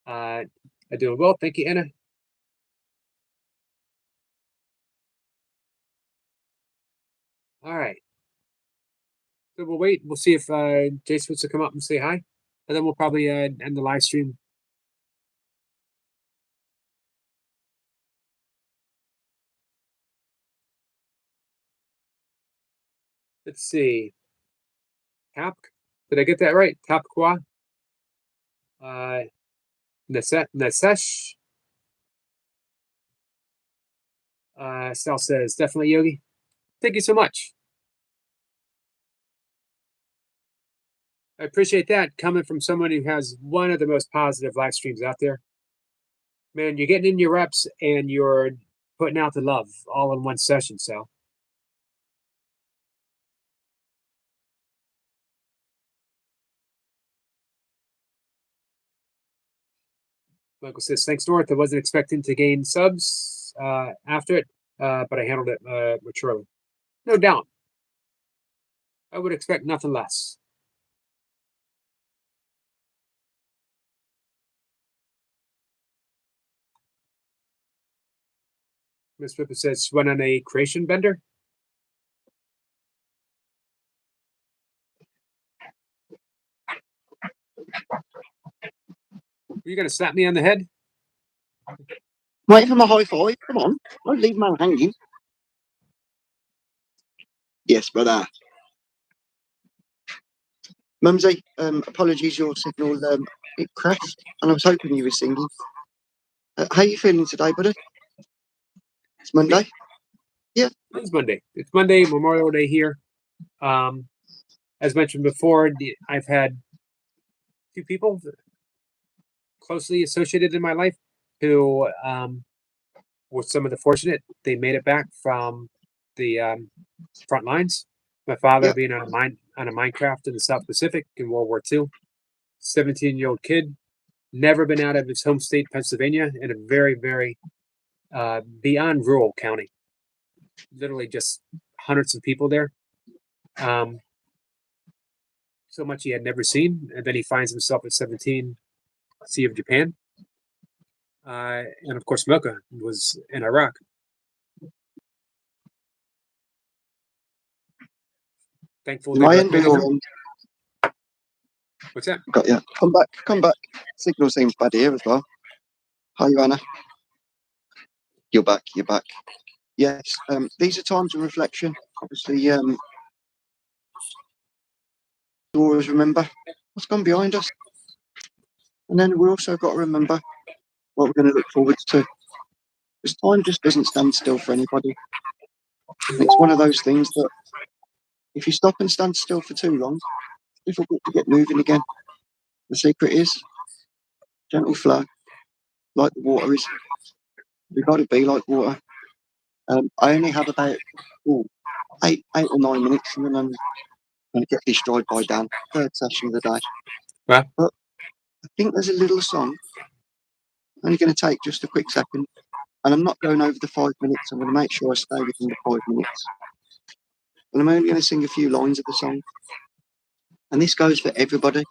I'm doing well. Thank you, Anna. All right. So we'll wait. We'll see if Jace wants to come up and say hi. And then we'll probably end the live stream. Let's see. Tap. Did I get that right? Tapqua. Nasesh. Sal says, definitely Yogi. Thank you so much. I appreciate that coming from someone who has one of the most positive live streams out there. Man, you're getting in your reps and you're putting out the love all in one session, Sal. Michael says, thanks, North. I wasn't expecting to gain subs after it, but I handled it maturely. No doubt. I would expect nothing less. Miss Pippa says she went on a creation bender. Are you gonna slap me on the head? Wait for my high five. Come on. Don't leave man hanging. Yes, brother. Mumsy, apologies, your signal it crashed, and I was hoping you were singing. How are you feeling today, buddy? It's Monday. It's Monday. It's Monday, Memorial Day here. As mentioned before, I've had a few people closely associated in my life who were some of the fortunate. They made it back from the front lines. My father Yeah. being on a Minecraft in the South Pacific in World War II. 17-year-old kid, never been out of his home state, Pennsylvania, in a very, very beyond rural county. Literally just hundreds of people there. So much he had never seen, and then he finds himself at 17, Sea of Japan. And of course, Milka was in Iraq. Thankful they My both end made or it your home. end? What's that? Got you. Come back. Come back. Signal seems bad here as well. Hi, Anna. You're back. You're back. Yes. These are times of reflection. Obviously, we always remember what's gone behind us, and then we also got to remember what we're going to look forward to. Because time just doesn't stand still for anybody. And it's one of those things that if you stop and stand still for too long, it's difficult to get moving again. The secret is gentle flow, like the water is. We've got to be like water. I only have about 8 or 9 minutes, and then I'm going to get destroyed by Dan. Third session of the day. Well, But I think there's a little song. Only going to take just a quick second, and I'm not going over the 5 minutes. I'm going to make sure I stay within the 5 minutes. And I'm only going to sing a few lines of the song. And this goes for everybody.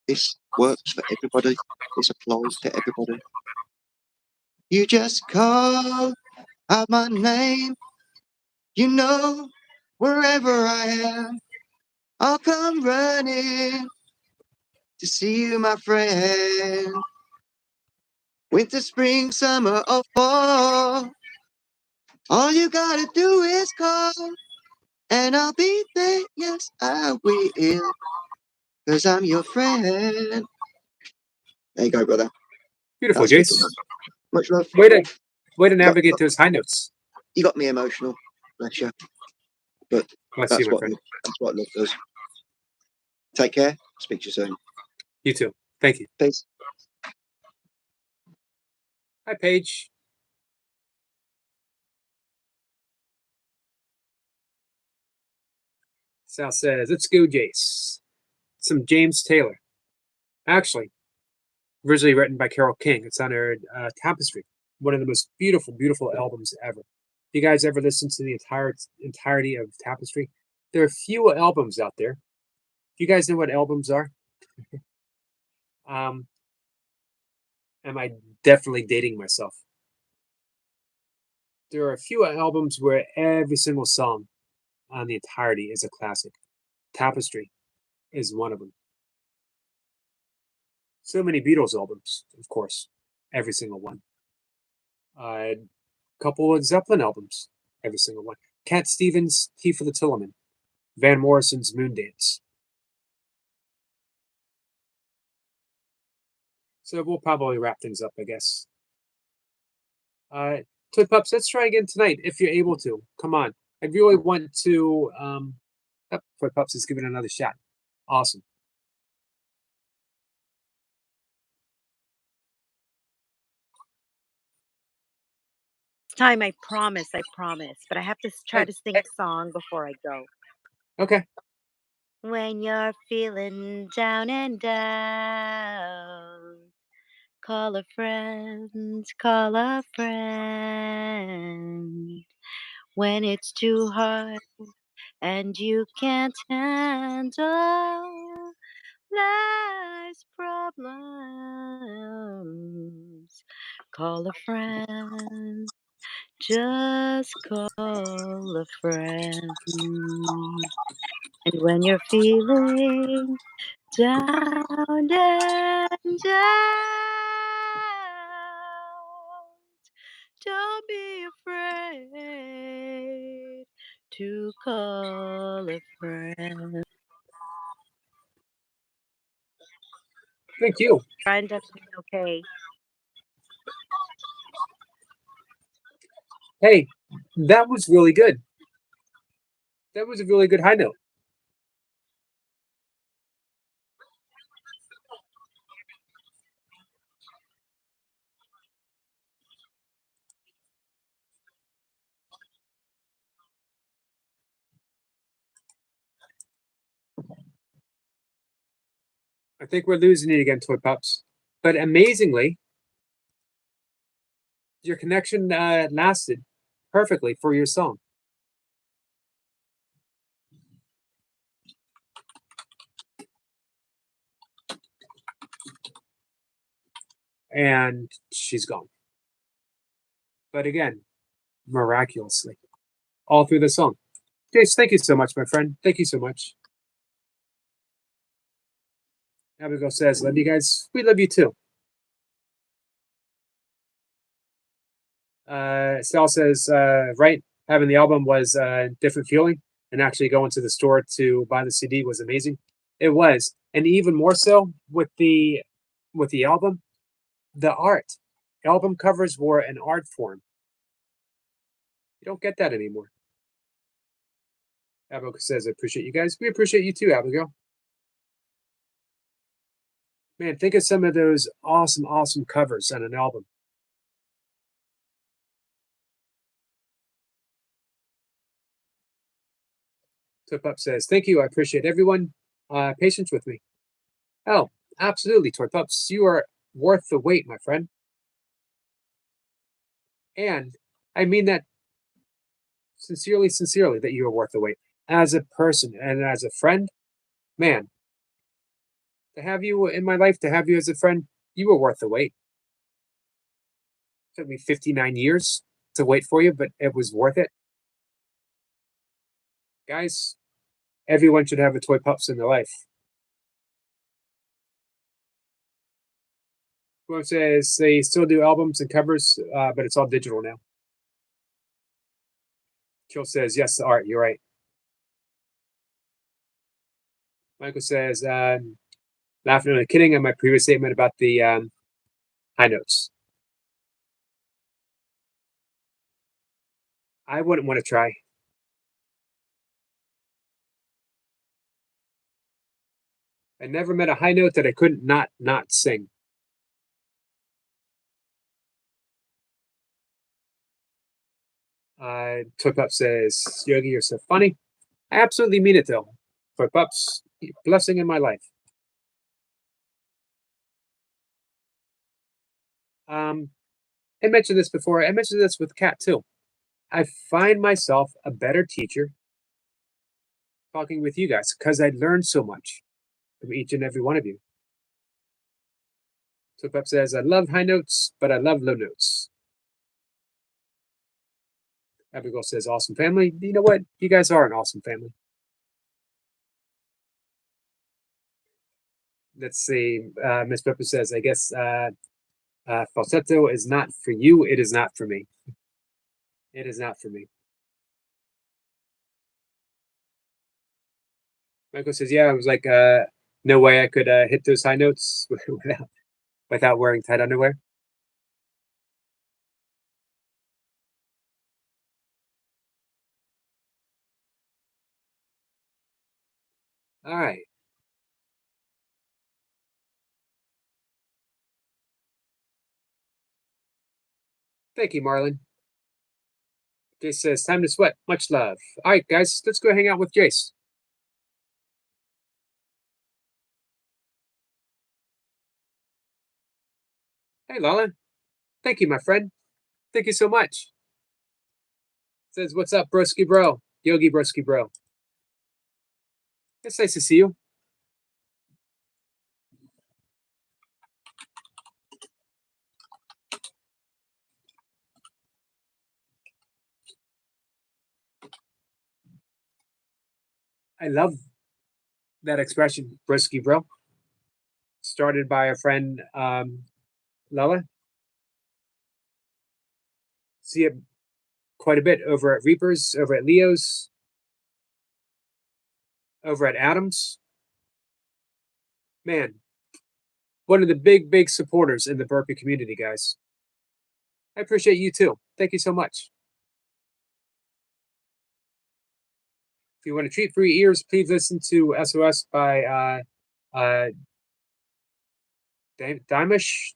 This works for everybody. This applies to everybody. You just call out my name. You know, wherever I am, I'll come running to see you, my friend. Winter, spring, summer, or fall. All you gotta do is call, and I'll be there. Yes, I will. 'Cause I'm your friend. There you go, brother. beautiful, That's good. Jace. Much love. Way to Got- navigate those high notes. You got me emotional. Bless you. But Bless you, that's my what friend. that's what love does. Take care. Speak to you soon. You too. Thank you. Peace. Hi, Paige. Sal says, let's go, Jace. Some James Taylor. Actually, originally written by Carole King. It's on her Tapestry, one of the most beautiful, beautiful albums ever. You guys ever listen to the entirety of Tapestry? There are few albums out there. You guys know what albums are? Am I definitely dating myself? There are a few albums where every single song on the entirety is a classic. Tapestry is one of them. So many Beatles albums, of course, every single one. A couple of Zeppelin albums, every single one. Cat Stevens' Tea for the Tillerman, Van Morrison's Moondance. So we'll probably wrap things up, I guess. Toy Pups, let's try again tonight if you're able to. Come on. I really want to. Toy Pups is giving it another shot. Awesome. Time, I promise, but I have to try Hey. to sing a song before I go. Okay. When you're feeling down and down, call a friend, call a friend. when it's too hard and you can't handle life's problems. Call a friend, just call a friend. And when you're feeling down and out, don't be afraid to call a friend. Thank you. Friend, I'm doing okay. Hey, that was really good. That was a really good high note. I think we're losing it again, Toy Pups. But amazingly, your connection lasted perfectly for your song. And she's gone. But again, miraculously, all through the song. Jace, thank you so much, my friend. Thank you so much. Abigail says, love you guys. We love you too. Sal says, right, having the album was a different feeling, and actually going to the store to buy the CD was amazing. It was, and even more so with the album, the art. Album covers were an art form. You don't get that anymore. Abigail says, I appreciate you guys. We appreciate you too, Abigail. Man, think of some of those awesome, awesome covers on an album. Tip Up says, thank you. I appreciate everyone patience with me. Oh, absolutely, Toy Pups. You are worth the wait, my friend. And I mean that sincerely, sincerely, that you are worth the wait. As a person and as a friend, man, to have you in my life, to have you as a friend, you were worth the wait. It took me 59 years to wait for you, but it was worth it. Guys, everyone should have a Toy Pups in their life. Who says they still do albums and covers, but it's all digital now. Kill says, yes, the art, you're right. Michael says, laughing and kidding on my previous statement about the high notes. I wouldn't want to try. I never met a high note that I couldn't not sing. Toy Pup says, Yogi, you're so funny. I absolutely mean it though. Toy Pups, blessing in my life. I mentioned this before. I mentioned this with Kat too. I find myself a better teacher talking with you guys because I learned so much from each and every one of you. Toy Pup says, I love high notes, but I love low notes. Abigail says, awesome family. You know what? You guys are an awesome family. Let's see. Miss Pepper says, I guess falsetto is not for you. It is not for me. It is not for me. Michael says, yeah, I was like, no way I could hit those high notes without wearing tight underwear. All right. Thank you, Marlon. Jace says, time to sweat. Much love. All right, guys, let's go hang out with Jace. Hey, Lala. Thank you, my friend. Thank you so much. Says, what's up, broski bro? Yogi broski bro. It's nice to see you. I love that expression, broski bro. Started by our friend Lella. See it quite a bit over at Reapers, over at Leo's, over at Adams. Man, one of the big supporters in the burpee community, guys. I appreciate you too. Thank you so much. If you want a treat for your ears, please listen to SOS by Dimesh.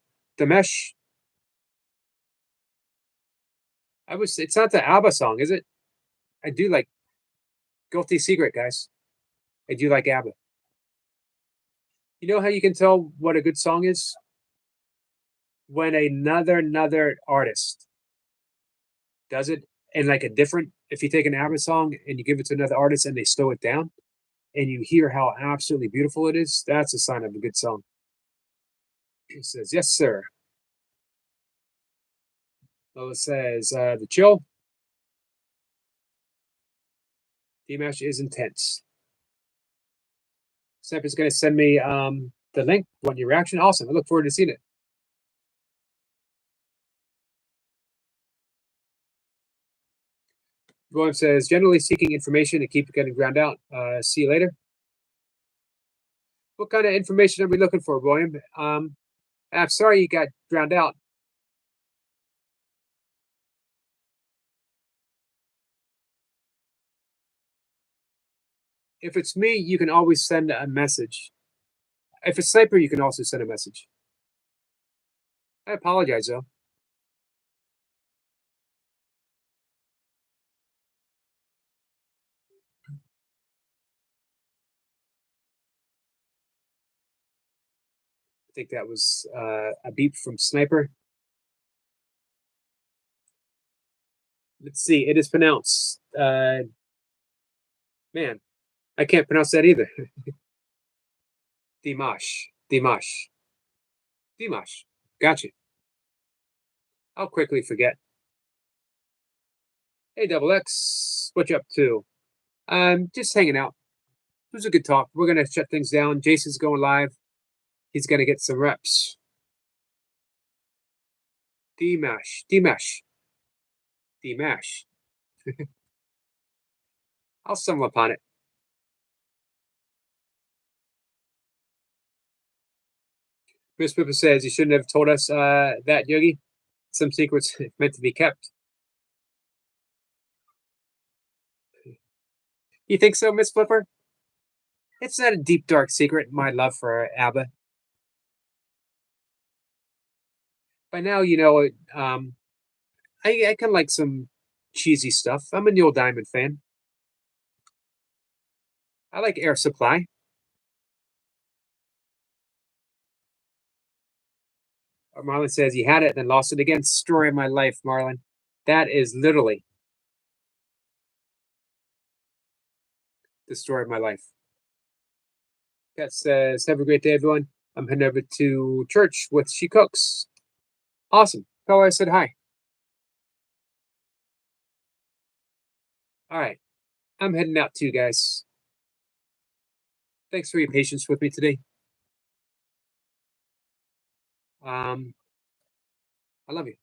It's not the ABBA song, is it? I do like Guilty Secret, guys. I do like ABBA. You know how you can tell what a good song is? When another artist does it in like a different, if you take an ABBA song and you give it to another artist and they slow it down and you hear how absolutely beautiful it is, that's a sign of a good song. He says, yes, sir. Lola says, the chill. Dimash is intense. Sniper's going to send me the link. Want your reaction? Awesome. I look forward to seeing it. William says, generally seeking information to keep getting ground out. See you later. What kind of information are we looking for, William? I'm sorry you got drowned out. If it's me, you can always send a message. If it's Sniper, you can also send a message. I apologize, though. I think that was a beep from Sniper. Let's see. It is pronounced. Man, I can't pronounce that either. Dimash. Gotcha. I'll quickly forget. Hey, Double X, what you up to? Just hanging out. It was a good talk. We're gonna shut things down. Jason's going live. He's gonna get some reps. Dimash. I'll stumble upon it. Miss Pippa says you shouldn't have told us that, Yogi. Some secrets meant to be kept. You think so, Miss Flipper? It's not a deep, dark secret, my love for ABBA. By now, you know it. I kind of like some cheesy stuff. I'm a Neil Diamond fan. I like Air Supply. Marlon says he had it, then lost it again. Story of my life, Marlon. That is literally the story of my life. Kat says, have a great day, everyone. I'm heading over to church with She Cooks. Awesome. Tell her I said hi. All right. I'm heading out too, guys. Thanks for your patience with me today. I love you.